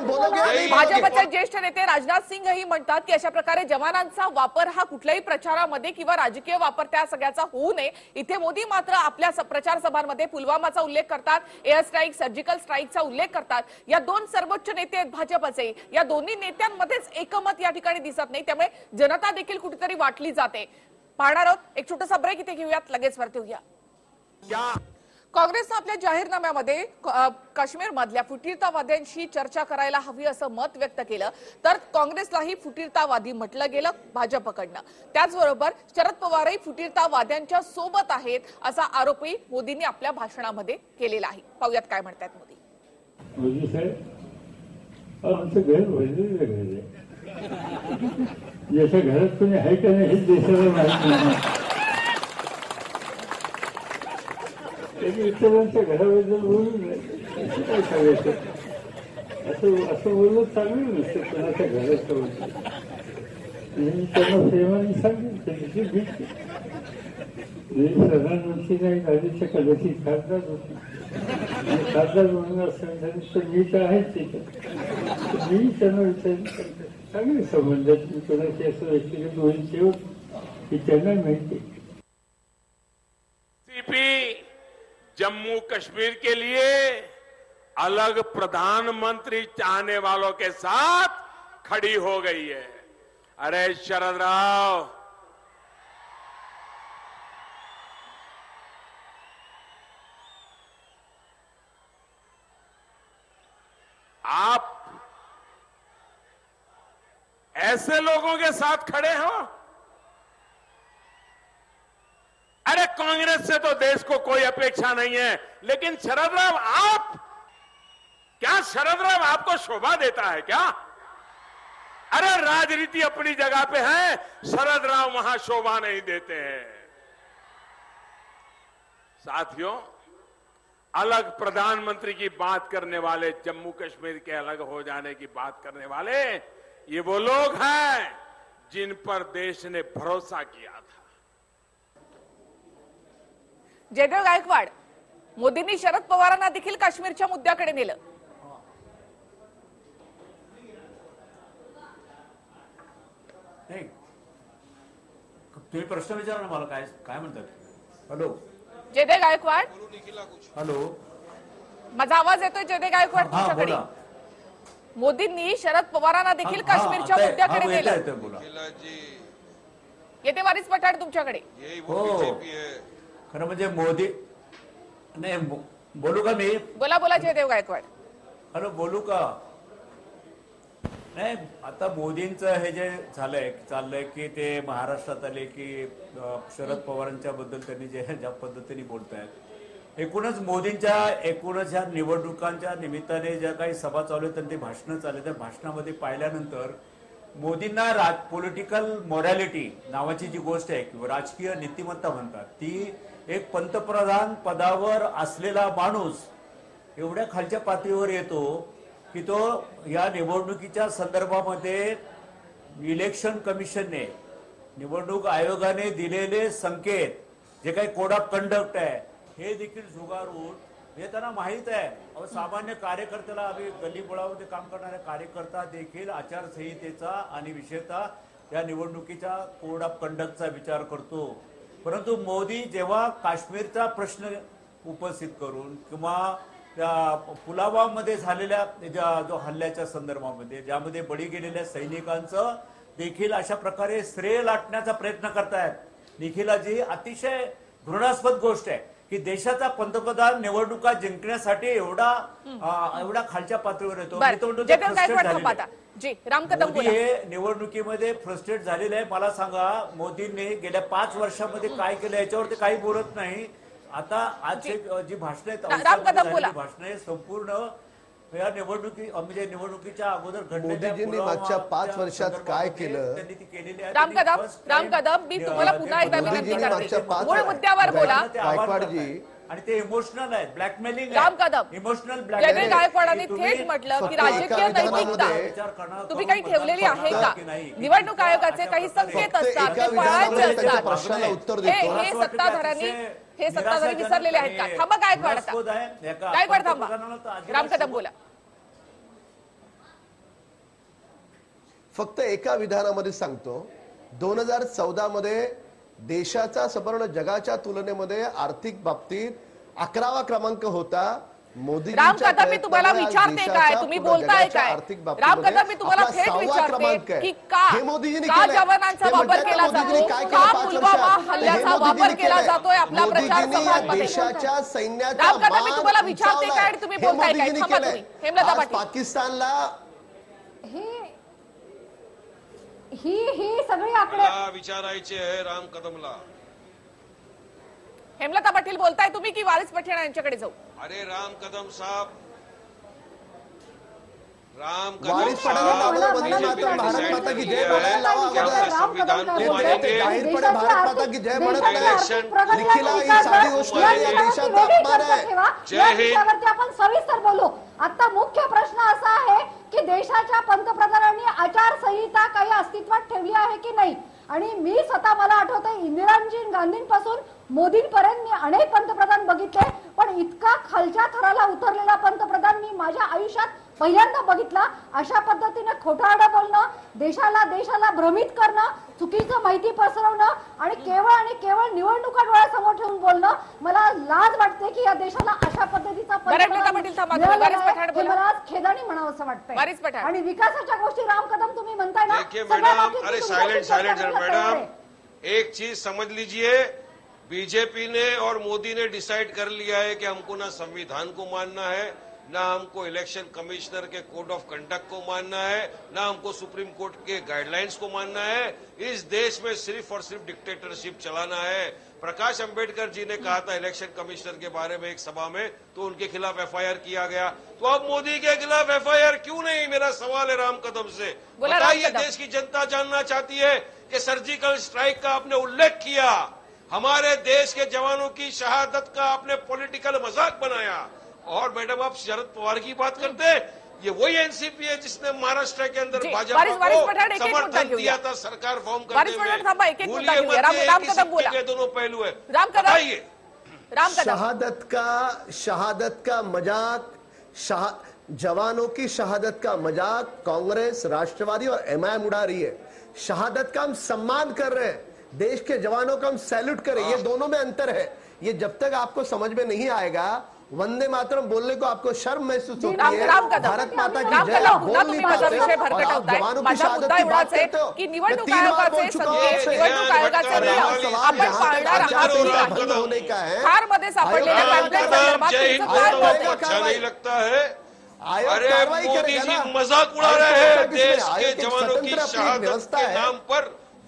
भाजपचे ज्येष्ठ नेते राजनाथ सिंह ही म्हणतात की अशा प्रकारे जवानांचा वापर हा कुठल्याही प्रचारामध्ये किंवा राजकीय वापर त्या सगळ्याचा होऊ नये. इथे मोदी मात्र आपल्या प्रचार सभांमध्ये पुलवामाचा उल्लेख करतात, एअर स्ट्राईक, सर्जिकल स्ट्राईकचा उल्लेख करतात. या दोन सर्वोच्च नेते आहेत भाजपचे, या दोन्ही नेत्यांमध्येच एकमत या ठिकाणी दिसत नाही. त्यामुळे जनता देखील कुठेतरी वाटली जाते. पाहणार आहोत, एक छोटासा ब्रेक इथे घेऊयात, लगेच वरती होऊया. काँग्रेसनं आपल्या जाहीरनाम्यामध्ये काश्मीर मधल्या फुटीरतावाद्यांशी चर्चा करायला हवी असं मत व्यक्त केलं, तर काँग्रेसलाही फुटीरतावादी म्हटलं गेलं भाजपकडनं. त्याचबरोबर शरद पवारही फुटीरतावाद्यांच्या सोबत आहेत असा आरोपही मोदींनी आपल्या भाषणामध्ये केलेला आहे. पाहूयात काय म्हणतात मोदी. मोदी साहेब आमचं घर भरलेलं घर आहे, जसं घरात कोणी आहे का नाही हे देशाला माहित नाही. इतरांच्या घराबद्दल बोलू नये काय सांगायचं, असं बोलणं चांगलं नसतं कोणाच्या घराचं. मी त्यांना प्रेमाने सांगेन त्यांची भीत. प्रधानमंत्री नाही झालीच्या कदाचित खासदार होती, खासदार म्हणून असं झालं तर मी तर आहेच त्याच्यात. मी त्यांना विचार चांगले संबंधात मी कोणाची असं व्यक्तिगत होईल शेवट की त्यांना माहिती. जम्मू कश्मीर के लिए अलग प्रधानमंत्री चाहने वालों के साथ खड़ी हो गई है. अरे शरद राव, आप ऐसे लोगों के साथ खड़े हो. अरे कांग्रेस से तो देश को कोई अपेक्षा नहीं है, लेकिन शरद राव आप, क्या शरद राव आपको शोभा देता है क्या? अरे राजनीति अपनी जगह पे है, शरद राव वहां शोभा नहीं देते हैं. साथियों, अलग प्रधानमंत्री की बात करने वाले, जम्मू कश्मीर के अलग हो जाने की बात करने वाले, ये वो लोग हैं जिन पर देश ने भरोसा किया था. जयदेव गायकवाड, मोदींनी शरद पवारांना देखील काश्मीरच्या मुद्द्याकडे नेलं. नाही, तुम्ही प्रश्न विचारा ना मला, काय म्हणतात. हॅलो जयदेव गायकवाड, हॅलो, माझा आवाज येतोय जयदेव गायकवाड तुमच्याकडे. मोदींनी शरद पवारांना देखील काश्मीरच्या मुद्द्याकडे नेलं. येते वारिस पठाण तुमच्याकडे. हो, खरं म्हणजे मोदी नाही, बोलू का मी? बोला बोला जयदेव गायकवाड. हॅलो, बोलू का? नाही, आता मोदींचं हे जे चाललंय की ते महाराष्ट्रात आले की शरद पवारांच्या बद्दल त्यांनी ज्या पद्धतीने बोलतायत, एकूणच मोदींच्या ह्या निवडणुकांच्या निमित्ताने ज्या काही सभा चालू आहेत, ते भाषणं चालू आहेत, त्या भाषणामध्ये पाहिल्यानंतर मोदींना पॉलिटिकल मॉरॅलिटी नावाची जी गोष्ट आहे किंवा राजकीय नीतिमत्ता म्हणतात, ती एक पंतप्रधान पदावर असलेला माणूस एवढ्या खालच्या पातळीवर येतो की तो या निवडणुकीच्या संदर्भामध्ये इलेक्शन कमिशनने, निवडणूक आयोगाने दिलेले संकेत, जे काही कोड ऑफ कंडक्ट आहे, हे देखील झुगारून, हे त्यांना माहित आहे. सामान्य कार्यकर्त्याला, आम्ही गल्लीबोळामध्ये काम करणारे कार्यकर्ता देखील आचारसंहितेचा आणि विशेषतः या निवडणुकीच्या कोड ऑफ कंडक्टचा विचार करतो. परंतु मोदी जेव्हा काश्मीरचा प्रश्न उपस्थित करून किंवा त्या पुलवामामध्ये झालेल्या जो हल्ल्याच्या संदर्भामध्ये ज्यामध्ये बळी गेलेल्या सैनिकांचं देखील अशा प्रकारे श्रेय लाटण्याचा प्रयत्न करतायत. निखिलाजी, अतिशय घृणास्पद गोष्ट आहे की देशाचा पंतप्रधान निवडणुका जिंकण्यासाठी एवढा खालच्या पातळीवर येतो. मोदी हे निवडणुकीमध्ये फ्रस्ट्रेट झालेले आहे. मला सांगा, मोदींनी गेल्या 5 वर्षामध्ये काय केलं याच्यावर ते काही बोलत नाही. आता आज जी भाषण आहेत, भाषण हे संपूर्ण या निवडणुकीच्या अगोदर मोदीजींनी मागच्या 5 वर्षात काय केलं? त्यांनी ती केलेली आहे. राम कदम मी तुम्हाला पुन्हा एकदा विनंती करते, मूळ मुद्द्यावर बोला. गायकवाडजी आणि ते इमोशनल आहे, ब्लॅकमेलिंग राम कदम, इमोशनल जयदेव गायकवाडांनी थेट म्हटलं की राजकीय नैतिकता तुम्ही काही ठेवलेली आहे का? निवडणूक आयोगाचे काही संकेत असतात, ते पाळायचे असतात. प्रश्नाला उत्तर हे सत्ताधारी विसरलेले आहेत का? थांबा गायकवाड, गायकवाड थांबा. राम कदम बोला. फक्त एका विधानामध्ये सांगतो, 2014 मध्ये देशाचा संपूर्ण जगाच्या तुलनेमध्ये आर्थिक बाबतीत 11वा क्रमांक होता. राम कदम मी तुम्हाला विचारते काय, तुम्ही बोलताय काय? राम कदम मी तुम्हाला थेट विचारते की का जवानांचा वापर केला जातो, का पुलवामा हल्ल्याचा वापर केला जातोय आपल्या प्रचार सभांमध्ये? देशाच्या सैन्याचा राम कदम मी तुम्हाला विचारते काय आणि तुम्ही बोलताय काय? थांबा तुम्ही. हेमलता पाटील, पाकिस्तानला ही सगळी आकडे विचारायचे आहे राम कदमला. हेमलता पाटील बोलताय तुम्ही की वारिस पठाण यांच्याकडे जाऊ? अरे राम कदम साहब, वारिस पठाण भारत माता की जय बोलायला संविधान को मानेंगे, भारत माता की जय म्हणत लिखिला ही सारी गोष्ट या देशाचा अपमान आहे. जय हिंद. आपण सविस्तर बोलू. आता मुख्य प्रश्न असा आहे की देशाच्या पंतप्रधानांनी आचारसंहिता काही अस्तित्वात ठेवली आहे की नाही? आणि मी स्वतः मला आठवते इंदिराजी गांधींपासून मोदींपर्यंत मी अनेक पंतप्रधान बघितले, पण इतका खालच्या थराला उतरलेला पंतप्रधान मी माझ्या आयुष्यात पहिल्यांदा बघितला. अशा पद्धतीने खोटारडं बोलणं, देशाला भ्रमित करणं, चुकीचं माहिती पसरवणं आणि केवळ निवडणुका डोळ्यासमोर ठेवून बोलणं, मला लाज वाटते की या देशाला अशा पद्धतीचा मला खेदानी म्हणावं असं वाटतंय. आणि विकासाच्या गोष्टी राम कदम तुम्ही म्हणताय ना, मैडम, अरे साइलेंट मैडम, एक चीज समझ लीजिए, बीजेपी ने और मोदी ने डिसाइड कर लिया है कि हमको ना संविधान को मानना है, ना हमको इलेक्शन कमिश्नर के कोड ऑफ कंडक्ट को मानना है, ना हमको सुप्रीम कोर्ट के गाइडलाइंस को मानना है. इस देश में सिर्फ और सिर्फ डिक्टेटरशिप चलाना है. प्रकाश अंबेडकर जी ने कहा था इलेक्शन कमिश्नर के बारे में एक सभा में, तो उनके खिलाफ एफआईआर किया गया. तो अब मोदी के खिलाफ एफआईआर क्यों नहीं? मेरा सवाल है राम कदम से. बताइए, देश की जनता जानना चाहती है कि सर्जिकल स्ट्राइक का आपने उल्लेख किया, हमारे देश के जवानों की शहादत का आपने पॉलिटिकल मजाक बनाया. और मैडम आप शरद पवार की बात करते हैं, ये वही एनसीपी है जिसने महाराष्ट्र के अंदर भाजपा को समर्थन दिया था सरकार फॉर्म करते हुए. भूलिए मत, ये दोनों पहलू है. बताइए. शहादत का मजाक, जवानों की शहादत का मजाक कांग्रेस, राष्ट्रवादी और एमआईएम उड़ा रही है. शहादत का हम सम्मान कर रहे हैं, देश के जवानों का हम सैल्यूट करें. ये दोनों में अंतर है. ये जब तक आपको समझ में नहीं आएगा, वंदे मातरम बोलने को आपको शर्म महसूस होती है. भारत माता की जय बोल नहीं पाते और जवानों की शहादत की बात करते हो. की निवडणूक आयोगाचे संकेत, निवडणूक आयोगाचा नियम आपण पाळणार आहात बंद होने का है. कारमध्ये सापडलेल्या पॅम्पलेट संदर्भात अच्छा नहीं लगता है. अरे मोदी जी मजाक उड़ा रहे हैं, देश के जवानों की शहादत के नाम पर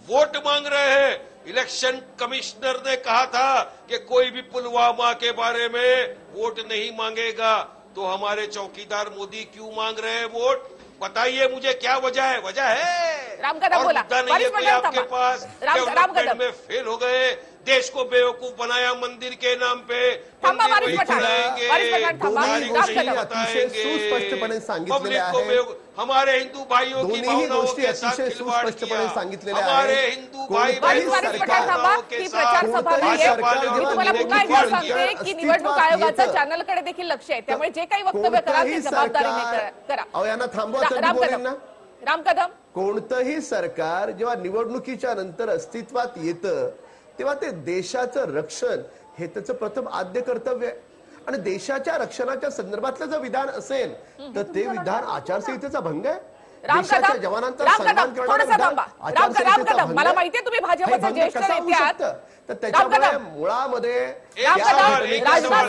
वोट मांग रहे हैं. इलेक्शन कमिश्नर ने कहा था कि कोई भी पुलवामा के बारे में वोट नहीं मांगेगा, तो हमारे चौकीदार मोदी क्यों मांग रहे हैं वोट? बताइए मुझे, क्या वजह है? वजह है राम कदम बोला, आपके पास डेवलपमेंट में फेल हो गए, देश को बेवकूफ बनाया मंदिर के नाम पे. सुस्पष्टपणे सांगितलेले आहे. हमारे हिंदू भाइयों की भावनाओं के साथ खिलवाड़ किया. हमारे हिंदू भाई की निवडणूक आयोगाचं चॅनलकडे देखील लक्ष आहे, त्यामुळे जे काही वक्तव्य करा ते जबाबदारीने करा. यांना थांबवा. राम कदम, कोणतंही सरकार जेव्हा निवडणुकीच्या नंतर अस्तित्वात येतं तेव्हा ते देशाचं रक्षण हे त्याचं प्रथम आद्य कर्तव्य आहे. आणि देशाच्या रक्षणाच्या संदर्भातलं जर विधान असेल तर ते विधान आचारसंहितेचा भंग आहे. देशाच्या जवानांचा सन्मान करणं. मला माहितीये तुम्ही भाजपचे ज्येष्ठ नेते आहात, तर त्याच्यामुळे मुळामध्ये राजनाथ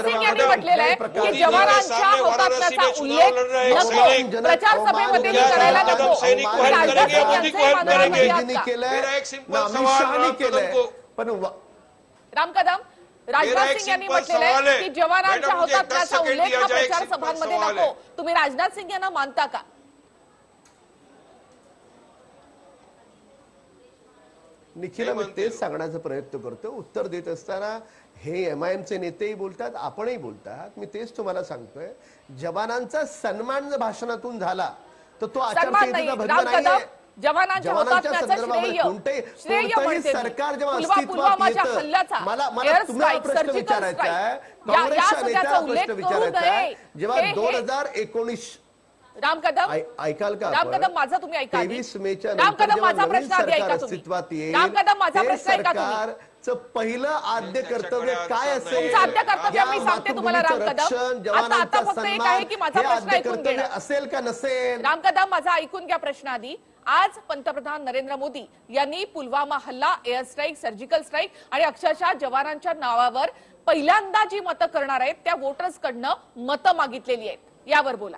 सिंग यांनी म्हटलेलं आहे की जवानांच्या हुतात्म्याचा उल्लेख प्रचार सभेमध्ये करायला नको. राजनाथ सिंग यांचे मोदीजींनी केलंय, अमित शहानी केलंय. पण राम कदम, राजनाथ सिंग यांनी म्हटलेलं आहे की जवानांच्या हुतात्म्याचा उल्लेख हा प्रचार सभांमध्ये नको. तुम्ही राजनाथ सिंग यांना मानता का? निखिला, मी तेच सांगण्याचा प्रयत्न करतो. उत्तर देत असताना हे MIMचे नेतेही बोलतात, आपणही बोलतात. मी तेच तुम्हाला सांगतोय, जवानांचा सन्मान जर भाषणातून झाला तर तो आचारसंहितेचा भंग नाहीये. जवानांच्या कोणतंही सरकार जेव्हा अस्तित्वात येतं, मला तुम्हाला प्रश्न विचारायचा आहे, काँग्रेसच्या नेत्याला प्रश्न विचारायचा आहे. जेव्हा 2019 राम कदम ऐकाल का? राम कदम माझा तुम्ही ऐका. 23 मेच्या राम नंतर कदम माझा जेव्हा प्रश्न आधी ऐका तुम्ही. अस्तित्वात येईल, राम कदम माझा प्रश्न ऐका तुम्ही. सरकारचं पहिलं आद्य कर्तव्य काय असेल? तुमचं आद्य कर्तव्य मी सांगते तुम्हाला राम कदम. आता फक्त एक आहे की माझा प्रश्न ऐकून घ्या. असेल का नसेल? राम कदम माझा ऐकून घ्या प्रश्न आधी. आज पंतप्रधान नरेंद्र मोदी यांनी पुलवामा हल्ला, एअर स्ट्राईक, सर्जिकल स्ट्राईक आणि अक्षरशः जवानांच्या नावावर पहिल्यांदा जी मतं करणार आहेत त्या वोटर्स कडनं मतं मागितलेली आहेत. यावर बोला.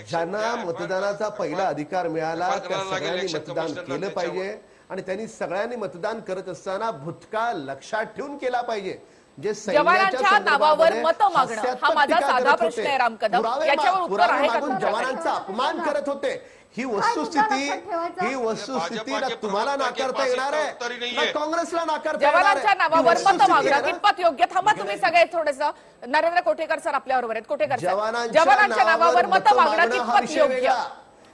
ज्यांना मतदानाचा पहिला अधिकार मिळाला त्या सगळ्यांनी मतदान केलं पाहिजे आणि त्यांनी सगळ्यांनी मतदान करत असताना भूतकाळ लक्षात ठेवून केला पाहिजे. जे जवानांच्या नावावर मतं मागणं हा माझा साधा प्रश्न आहे राम कदम. याच्यावर उत्तर आहे का? जवानांचा अपमान करत होते. ही वस्तुस्थिती तुम्हाला नाकारता येणार आहे, काँग्रेसला नाकारता येणार आहे. जवानांच्या नावावर मतं मागणं कितपत योग्य? थांबा तुम्ही सगळे थोडंसं. नरेंद्र कोठेकर सर आपल्या बरोबर आहेत. कोठेकर जवानांच्या नावावर मतं मागणं कितपत योग्य?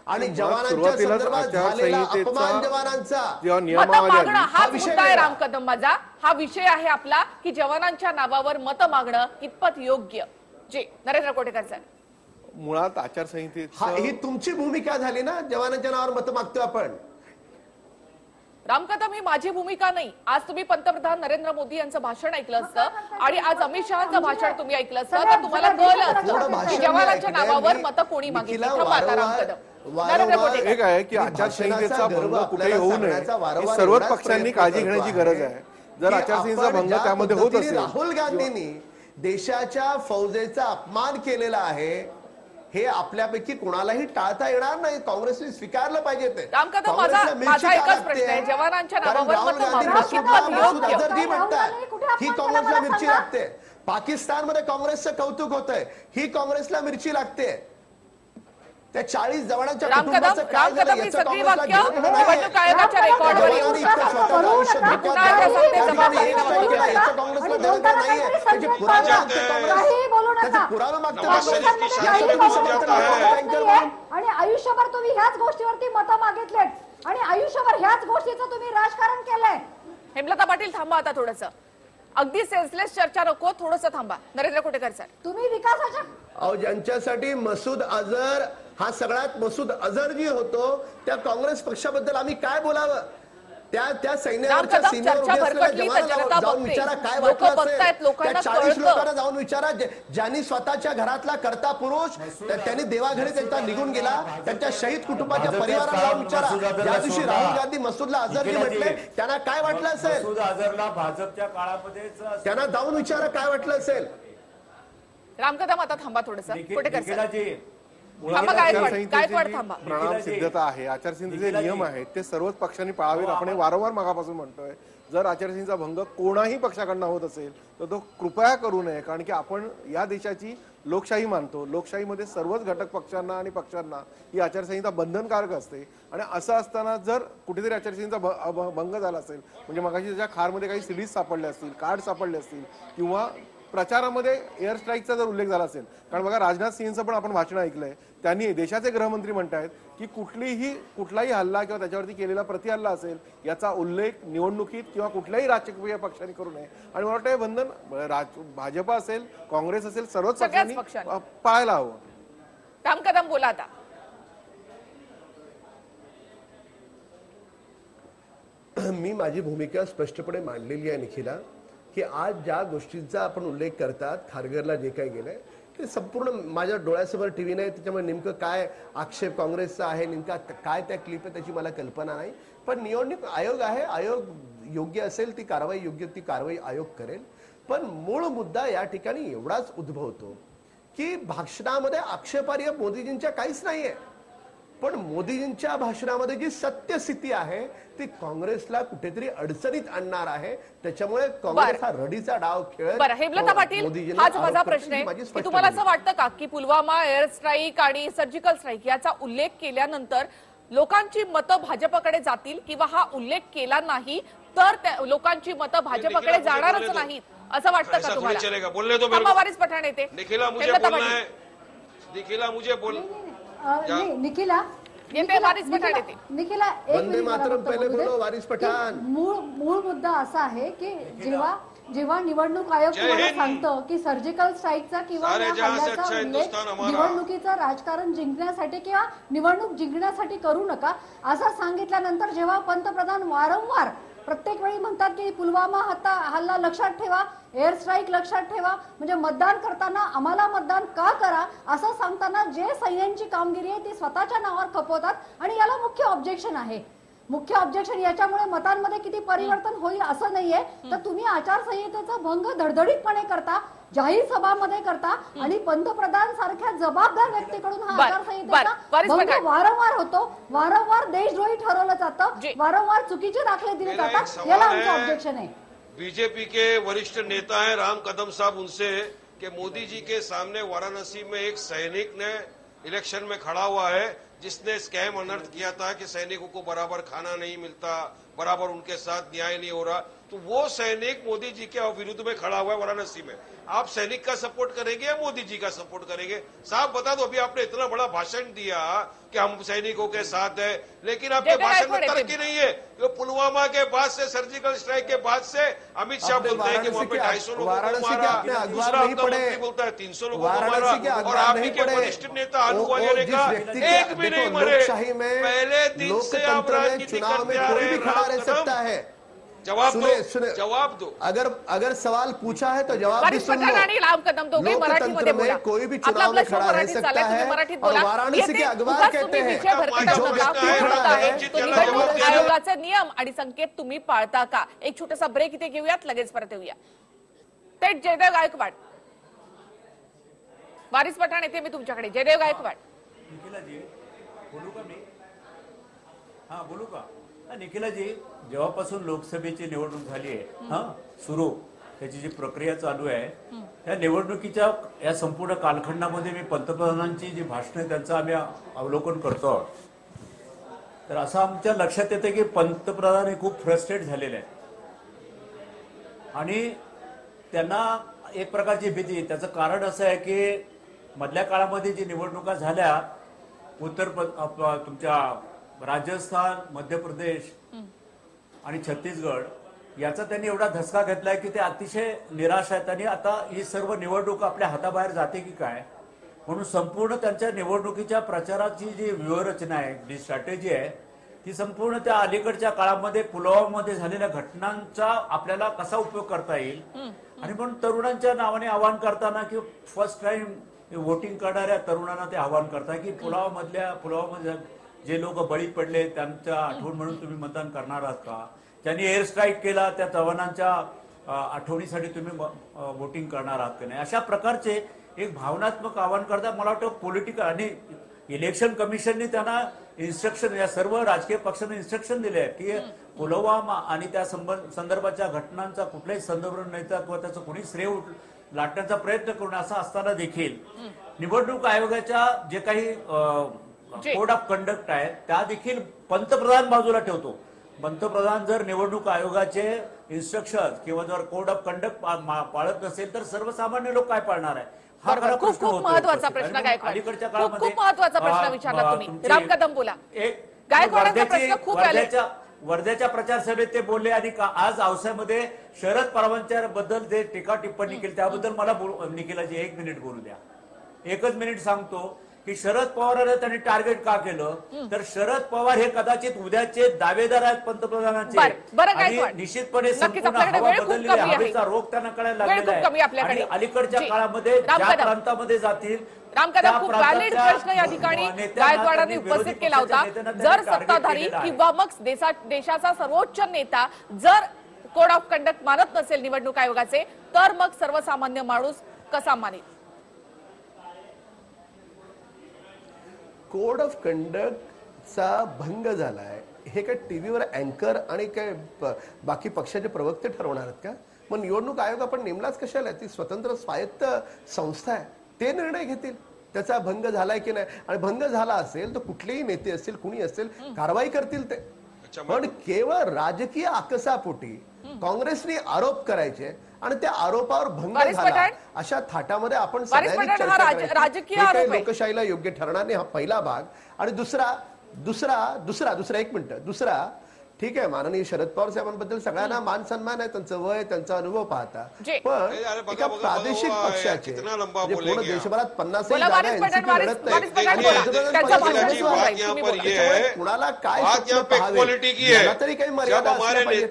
आणि जवानांच्या संदर्भात झालेला अपमान जवानांचा मतं मागणं हा मुद्दा आहे राम कदम माझा. हा विषय आहे आपला की जवानांच्या नावावर मतं मागणं कितपत योग्य. जे नरेंद्र कोठेकर सर, मुळात आचारसंहितेत ही तुमची भूमिका झाली ना, जवानांच्या नावावर मतं मागतोय आपण. राम कदम ही माझी भूमिका नाही. आज तुम्ही पंतप्रधान नरेंद्र मोदी यांचं भाषण ऐकलं असतं आणि आज अमित शहाचं भाषण तुम्ही ऐकलं असतं तर तुम्हाला कळलं असतं की जवानांच्या नावावर मतं कोणी मागितली. थांबा आता राम कदम. एक आहे की आचारसंहितेचा भंग कुठेही होऊ नये ही सर्वच पक्षांनी काळजी घेण्याची गरज आहे. जर आचारसंहितेचा भंग त्यामध्ये होत असेल, राहुल गांधींनी देशाच्या फौजेचा अपमान केलेला आहे हे आपल्यापैकी कुणालाही टाळता येणार नाही. काँग्रेसने स्वीकारलं पाहिजे ते. राम कदम माझा एकच प्रश्न आहे, जवानांच्या नावावर मतं मागणं कितपत योग्य? ही काँग्रेसला मिरची लागते. पाकिस्तानमध्ये काँग्रेसचं कौतुक होतंय, ही काँग्रेसला मिरची लागते. त्या 40 जवानांच्या कुटुंबाचं काय झालं याचं काँग्रेसला घेणं देणं नाहीये. याचं काँग्रेसला देणं देणं नाहीये. त्याचे पुरावे मागते काँग्रेस, त्याचे पुरावे मागते आणि आयुष्यभर तुम्ही ह्याच गोष्टीवरती मतं मागितलेत आणि आयुष्यभर ह्याच गोष्टीचं तुम्ही राजकारण केलंय. हेमलता पाटील थांबा आता थोडंसं. अगदी सेन्सलेस चर्चा नको, थोडंसं थांबा. नरेंद्र कोठेकर सर, तुम्ही विकासाच्या ज्यांच्यासाठी मसूद अझर हा सगळ्यात मसूद अझर जी होतो त्या काँग्रेस पक्षाबद्दल आम्ही काय बोलावं? त्या सैन्यावरच्या सीमेवर जाऊन विचारा काय वाटलं असेल. त्या 40 लोकांना जाऊन विचारा ज्यांनी स्वतःच्या घरातला कर्ता पुरुष त्यांनी देवाघरी त्यांचा निघून गेला, त्यांच्या शहीद कुटुंबाच्या परिवाराला जाऊन विचारा. ज्या दिवशी राहुल गांधी मसूदला अझर जी म्हटले त्यांना काय वाटलं असेल? मसूद अझरला भाजपच्या काळामध्येच त्यांना जाऊन विचारा काय वाटलं असेल. राम कदम आता थांबा थोडंसं. कोठेकर सर प्रणाम सिद्धता आहे. आचारसंहितेचे नियम आहेत ते सर्वच पक्षांनी पाळावेत. आपण हे वारंवार मागापासून म्हणतोय. जर आचारसंहितेचा भंग कोणाही पक्षाकडनं होत असेल तर तो कृपया करू नये, कारण की आपण या देशाची लोकशाही मानतो. लोकशाहीमध्ये सर्वच घटक पक्षांना आणि पक्षांना ही आचारसंहिता बंधनकारक असते. आणि असं असताना जर कुठेतरी आचारसंहितेचा भंग झाला असेल, म्हणजे मगाशी त्याच्या खारमध्ये काही सीडीज सापडले असतील, कार्ड सापडले असतील किंवा प्रचारामध्ये एअर स्ट्राईकचा जर उल्लेख झाला असेल, कारण बघा राजनाथ सिंहचं पण आपण भाषण ऐकलंय, त्यांनी देशाचे गृहमंत्री म्हणतायत की कुठलाही हल्ला किंवा त्याच्यावरती केलेला प्रतिहल्ला असेल याचा उल्लेख निवडणुकीत किंवा कुठल्याही राजकीय पक्षाने करू नये. आणि मला वाटतं हे बंधन भाजप असेल, काँग्रेस असेल, सर्वच पक्षांनी पाळायला हवं. राम कदम बोला आता. मी माझी भूमिका स्पष्टपणे मांडलेली आहे निखिला, की आज ज्या गोष्टींचा आपण उल्लेख करतात, खारघरला जे काही गेलंय ते संपूर्ण माझ्या डोळ्यासमोर टीव्ही नाही, त्याच्यामुळे नेमकं काय आक्षेप काँग्रेसचा आहे, नेमका काय त्या क्लिप आहे त्याची मला कल्पना नाही. पण निवडणूक आयोग आहे, आयोग योग्य असेल ती कारवाई आयोग करेल. पण मूळ मुद्दा या ठिकाणी एवढाच उद्भवतो की भाषणामध्ये आक्षेपार्ह मोदीजींच्या काहीच नाहीये. पण मोदीजींच्या भाषणामध्ये जी सत्यस्थिती आहे ती काँग्रेसला कुठेतरी अडचणीत आणणार आहे. त्याच्यामुळे काँग्रेस हा रडीचा डाव खेळत. बरं, हेमलता पाटील, हाच माझा प्रश्न आहे की तुम्हाला असं वाटतं का की पुलवामा एअर स्ट्राईक आणि सर्जिकल स्ट्राईक याचा उल्लेख केल्यानंतर लोकांची मतं भाजपकडे जातील किंवा हा उल्लेख केला नाही तर लोकांची मतं भाजपकडे जाणारच नाहीत असं वाटतं का तुम्हाला? बोलने दो थांबा, वारिस पठाण येते. निखिला मुझे बोलना है. निखिला मुझे बोल निखिला येते, वारिस पठाण येते. निखिला एक वंदे मिनिट मातरम मला पहिले बोलू दे. बोलो, वारिस पठाण. मूळ मुद्दा असा आहे की जेव्हा निवडणूक आयोग तुम्हाला सांगतं की सर्जिकल स्ट्राईकचा किंवा हल्ल्याचा उल्लेख निवडणुकीचं राजकारण जिंकण्यासाठी किंवा निवडणूक जिंकण्यासाठी करू नका असं सांगितल्यानंतर जेव्हा पंतप्रधान वारंवार प्रत्येक वेळी म्हणतात की पुलवामा हल्ला लक्षात ठेवा, एअर स्ट्राईक लक्षात ठेवा, म्हणजे मतदान करताना आम्हाला मतदान का करा असं सांगताना जे सैन्यांची कामगिरी आहे ती स्वतःच्या नावावर खपवतात आणि याला मुख्य ऑब्जेक्शन आहे. मुख्य ऑब्जेक्शन याच्यामुळे मतांमध्ये किती परिवर्तन होईल असं नाहीये. तर तुम्ही आचारसंहितेचा भंग धडधडीतपणे करता, जाहीर सभामध्ये करता आणि पंतप्रधान सारख्या जबाबदार व्यक्तीकडून हा आचारसंहितेचा भंग वारंवार होतो. वारंवार देशद्रोही ठरवलं जातं, वारंवार चुकीचे दाखले दिले जातात. याला आमचं ऑब्जेक्शन आहे. बीजेपी के वरिष्ठ नेता हैं राम कदम साहब, उनसे कि मोदी जी के सामने वाराणसी में एक सैनिक ने इलेक्शन में खड़ा हुआ है जिसने स्कैम अनर्थ किया था कि सैनिकों को बराबर खाना नहीं मिलता, बराबर उनके साथ न्याय नहीं हो रहा, तो वो सैनिक मोदी जी के विरुद्ध में खड़ा हुआ है वाराणसी में. आप सैनिक का सपोर्ट करेंगे या मोदी जी का सपोर्ट करेंगे? साहब बता दो. अभी आपने इतना बड़ा भाषण दिया कि हम सैनिकों के साथ है, लेकिन आपके भाषण में तर्क नहीं है. जो पुलवामा के बाद से, सर्जिकल स्ट्राइक के बाद से अमित शाह बोलते हैं कि वहां पे 250 लोगों को मारा, दूसरा आपका मंत्री बोलता है 300 लोगों को मारा, और आप ही के वरिष्ठ नेता अहलुवालिया ने कहा एक भी नहीं मरे. पहले दिन से आप राजनीति करते आ रहे हैं. जवाब दो. अगर सवाल पूछा है तो जवाब भी सुन लो. लोकतंत्र में कोई भी चुनाव में खड़ा रह सकता है और वाराणसी के अखबार कहते हैं जो व्यक्ती खड़ा है. निवडणूक आयोगाचे नियम आणि संकेत तुम्ही पाळता का? एक छोटासा ब्रेक इथे घेऊयात, लगेच परत येऊया. थेट जयदेव गायकवाड, वारिस पठाण येते मी तुमच्याकडे. जयदेव गायकवाड. निखिलाजी बोलू का मी? हा बोलू का? निखिलाजी, जेव्हापासून लोकसभेची निवडणूक झाली आहे सुरू, त्याची जी प्रक्रिया चालू आहे, या निवडणुकीच्या या संपूर्ण कालखंडामध्ये मी पंतप्रधानांची जी भाषणं त्यांचं आम्ही अवलोकन करतो आहोत, तर असं आमच्या लक्षात येतं की पंतप्रधान हे खूप फ्रस्ट्रेट झालेले आहेत आणि त्यांना एक प्रकारची भीती. त्याचं कारण असं आहे की मधल्या काळामध्ये जी निवडणुका झाल्या, तुमच्या राजस्थान, मध्य प्रदेश आणि छत्तीसगड, याचा त्यांनी एवढा धसका घेतलाय की ते अतिशय निराश आहेत आणि आता ही सर्व निवडणूक आपल्या हाताबाहेर जाते की काय म्हणून संपूर्ण त्यांच्या निवडणुकीच्या प्रचाराची जी व्यूहरचना आहे, जी स्ट्रॅटेजी आहे, ती संपूर्ण त्या अलीकडच्या काळामध्ये पुलवामामध्ये झालेल्या घटनांचा आपल्याला कसा उपयोग करता येईल आणि म्हणून तरुणांच्या नावाने आवाहन करताना की फर्स्ट टाइम वोटिंग करणाऱ्या तरुणांना ते आवाहन करतात की पुलवामामध्ये जे लोक बळी पडले त्यांच्या आठवण म्हणून तुम्ही मतदान करणार आहात का? त्यांनी एअर स्ट्राईक केला त्या जवानांच्या आठवणीसाठी तुम्ही वोटिंग करणार आहात का नाही? अशा प्रकारचे एक भावनात्मक आवाहन करता. मला वाटतं पॉलिटिकल आणि इलेक्शन कमिशनने त्यांना इन्स्ट्रक्शन, या सर्व राजकीय पक्षांना इन्स्ट्रक्शन दिले आहे की पुलवामा आणि त्या संदर्भाच्या घटनांचा कुठलाही संदर्भ नव्हता किंवा त्याचं कोणी श्रेय लाटण्याचा प्रयत्न करून असं असताना देखील निवडणूक आयोगाच्या जे काही कोड ऑफ कंडक्ट आहे त्या देखील पंतप्रधान बाजूला ठेवतो. पंतप्रधान जर निवडणूक आयोगाचे इन्स्ट्रक्शन किंवा जर कोड ऑफ कंडक्ट पाळत नसेल तर सर्वसामान्य लोक काय पाळणार आहे? हा खरा खूप खूप महत्त्वाचा प्रश्न गायकवाड, अलीकडच्या काळामध्ये खूप महत्त्वाचा प्रश्न विचारला तुम्ही. राम कदम बोला. गायकवाडांचा प्रश्न खूप वर्ध्याच्या प्रचार सभेत ते बोलले आणि आज औसामध्ये शरद पवारांच्या बद्दल जे टीका टिप्पणी केली त्याबद्दल मला निखिलाजी 1 मिनिट बोलू द्या. 1च मिनिट सांगतो की शरद पवारांना त्यांनी टार्गेट का केलं, तर शरद पवार हे कदाचित उद्याचे दावेदार आहेत पंतप्रधानांचे आणि निश्चितपणे संपूर्ण हवा बदललेली, हवेचा रोग त्यांना कळायला लागलेला आहे आणि अलीकडच्या काळामध्ये ज्या प्रांतामध्ये जातील खूप व्हॅलिड प्रश्न या ठिकाणी गायकवाडांनी उपस्थित केला होता. जर सत्ताधारी किंवा मग देशाचा सर्वोच्च नेता जर कोड ऑफ कंडक्ट मानत नसेल निवडणूक आयोगाचे, तर मग सर्वसामान्य माणूस कसा मानेल? कोड ऑफ कंडक्टचा भंग झालाय हे काय टीव्हीवर अँकर आणि काय बाकी पक्षाचे प्रवक्ते ठरवणार आहेत का? मग निवडणूक आयोग आपण नेमलाच कशाला? ती स्वतंत्र स्वायत्त संस्था आहे, ते निर्णय घेतील त्याचा भंग झालाय की नाही. आणि भंग झाला असेल तर कुठलेही नेते असतील, कुणी असेल, कारवाई करतील ते. पण केवळ राजकीय आकसापोटी काँग्रेसने आरोप करायचे आणि त्या आरोपावर भंग झाला अशा थाटामध्ये आपण सगळ्यांनी चर्चा करायची. हे काही लोकशाहीला योग्य ठरणार नाही. हा पहिला भाग. आणि दुसरा एक मिनिट, दुसरा ठीक आहे, माननीय शरद पवार साहेबांबद्दल सगळ्यांना मान सन्मान आहे, त्यांचं वय, त्यांचा अनुभव पाहता. पण एका प्रादेशिक पक्षाचे पूर्ण देशभरात 50 जागा एनसीपी लढत नाही. कुणाला काय तरी काही मर्यादा असल्या पाहिजे.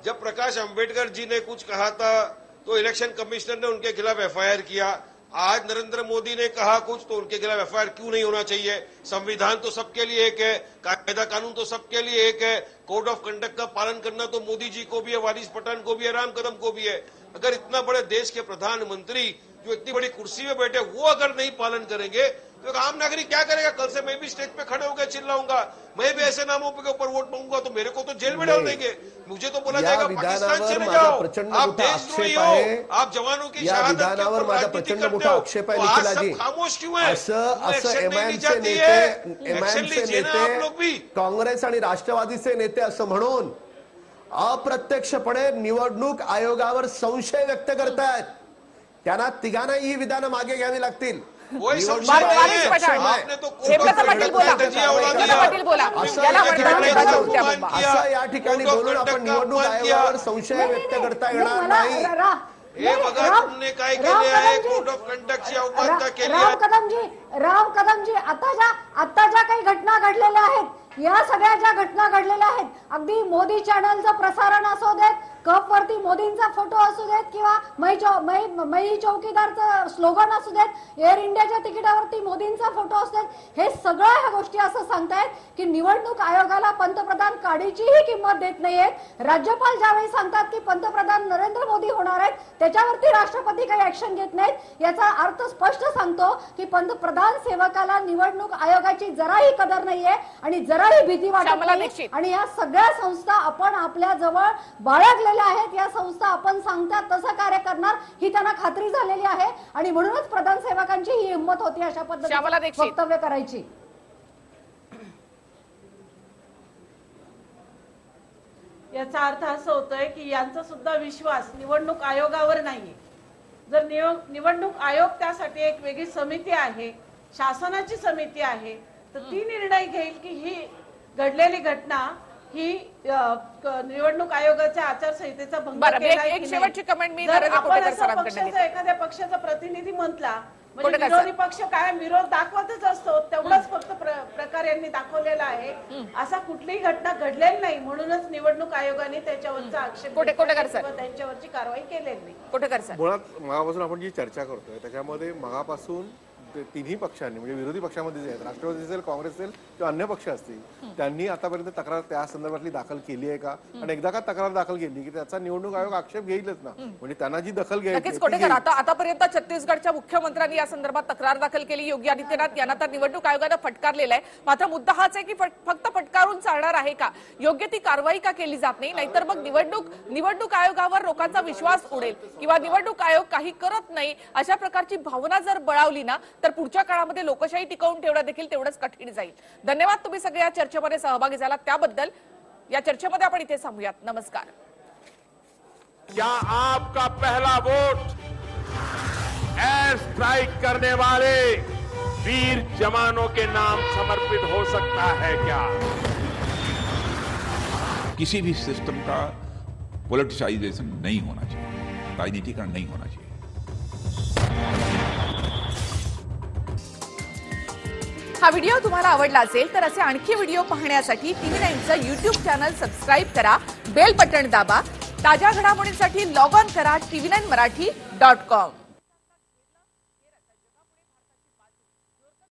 जब प्रकाश अंबेडकर जी ने कुछ कहा था तो इलेक्शन कमिश्नर ने उनके खिलाफ एफआईआर किया. आज नरेंद्र मोदी ने कहा कुछ तो उनके खिलाफ एफआईआर क्यों नहीं होना चाहिए? संविधान तो सबके लिए एक है, कायदा कानून तो सबके लिए एक है, कोड ऑफ कंडक्ट का पालन करना तो मोदी जी को भी है, वारिस पठान को भी है, राम कदम को भी है. अगर इतना बड़े देश के प्रधानमंत्री जो इतनी बड़ी कुर्सी में बैठे वो अगर नहीं पालन करेंगे तो एक आम नागरिक क्या करेगा? कल से मैं भी स्टेज पे खड़े होकर चिल्लाऊंगा, मैं भी ऐसे नामों के ऊपर वोट मांगूंगा तो मेरे को तो जेल में डाल देंगे. मुझे तो बोला जाएगा पाकिस्तान चले जाओ, आप देशद्रोही हो, आप जवानों की शहादत के ऊपर राजनीति करते हो, तो आज सब खामोश क्यों है? एमआयएमचे नेते, काँग्रेस आणि राष्ट्रवादीचे नेते असं म्हणून अप्रत्यक्षपणे निवडणूक आयोगावर संशय व्यक्त करतायत. त्यांना तिघांना ही विधानं मागे घ्यावी लागतील. असं या ठिकाणी बोलून आपण निवडणूक आयोगावर संशय व्यक्त करता येणार नाही. हे बघा तुमने काय केले आहे, कोड ऑफ कंडक्टची अवमानना केली आहे. राम कदमजी, आता ज्या काही घटना घडलेल्या आहेत, या सगळ्या ज्या घटना घडलेल्या आहेत, अगदी मोदी चॅनलचं प्रसारण असू देत, कप वरती मोदींचा फोटो असू देत, किंवा मै चौकीदारचं स्लोगन असू देत, एअर इंडियाच्या तिकिटावरती मोदींचा फोटो असू देत, हे सगळ्या ह्या गोष्टी असं सांगतायत की निवडणूक आयोगाला पंतप्रधान काडीचीही किंमत देत नाहीयेत. राज्यपाल ज्यावेळी सांगतात की पंतप्रधान नरेंद्र मोदी होणार आहेत, त्याच्यावरती राष्ट्रपती काही ऍक्शन घेत नाहीत. याचा अर्थ स्पष्ट सांगतो की पंतप्रधान सेवकाला निवडणूक आयोगाची जराही कदर नाहीये आणि जराही भीती वाटत नाही. आणि या सगळ्या संस्था आपण आपल्या जवळ बाळगलेल्या आहेत. या संस्था आपण सांगतात तसं कार्य करणार ही त्यांना खात्री झालेली आहे आणि म्हणूनच प्रधान सेवकांची ही हिंमत होती अशा पद्धतीने वक्तव्य करायची. याचा अर्थ असं होतोय की यांचा सुद्धा विश्वास निवडणूक आयोगावर नाहीये. जर निवडणूक आयोग त्यासाठी एक वेगळी समिती आहे, शासनाची समिती आहे, तर ती निर्णय घेईल की ही घडलेली घटना ही निवडणूक आयोगाच्या आचारसंहितेचा भंग केला. एखाद्या पक्षाचा प्रतिनिधी म्हटला म्हणजे विरोधी पक्ष कायम विरोध दाखवतच असतो, तेवढाच फक्त प्रकार यांनी दाखवलेला आहे. असा कुठलीही घटना घडलेली नाही, म्हणूनच निवडणूक आयोगाने त्याच्यावरचा आक्षेप त्यांच्यावरची कारवाई केलेली नाही. मुळात मगापासून आपण जी चर्चा करतोय त्याच्यामध्ये मगापासून तिन्ही पक्षांनी म्हणजे विरोधी पक्षामध्ये जे आहेत, राष्ट्रवादी असेल, काँग्रेस असेल किंवा अन्य पक्ष असतील, त्यांनी आतापर्यंत तक्रार त्या संदर्भातली दाखल केली आहे का? आणि एकदा का तक्रार दाखल केली की त्याचा निवडणूक आयोग आक्षेप घेईलच ना. म्हणजे त्यांना जी दखल घ्यायची. आतापर्यंत छत्तीसगडच्या मुख्यमंत्र्यांनी या संदर्भात तक्रार दाखल केली. योगी आदित्यनाथ यांना तर निवडणूक आयोगानं फटकारलेला आहे. मात्र मुद्दा हाच आहे की फक्त फटकारून चालणार आहे का? योग्य ती कारवाई का केली जात नाही? नाहीतर मग निवडणूक आयोगावर लोकांचा विश्वास उडेल किंवा निवडणूक आयोग काही करत नाही अशा प्रकारची भावना जर बळावली ना तर पुढच्या काळामध्ये लोकशाही टिकवून ठेवणं देखील तेवढंच कठीण जाईल. धन्यवाद तुम्ही सगळे या चर्चेमध्ये सहभागी झालात त्याबद्दल. या चर्चेमध्ये आपण इथे थांबूयात. नमस्कार. क्या आपका पहला वोट एयर स्ट्राइक करने वाले वीर जवानों के नाम समर्पित हो सकता है क्या? किसी भी सिस्टम का पॉलिटिसाइजेशन नहीं होना चाहिए, राजनीतिकरण नहीं होना चाहिए. हा व्हिडिओ तुम्हाला आवडला असेल तर असे आणखी व्हिडिओ पाहण्यासाठी TV9चं YouTube चॅनल सबस्क्राईब करा, बेल बटन दाबा. ताज्या घडामोडींसाठी लॉग ऑन करा tv9marathi.com.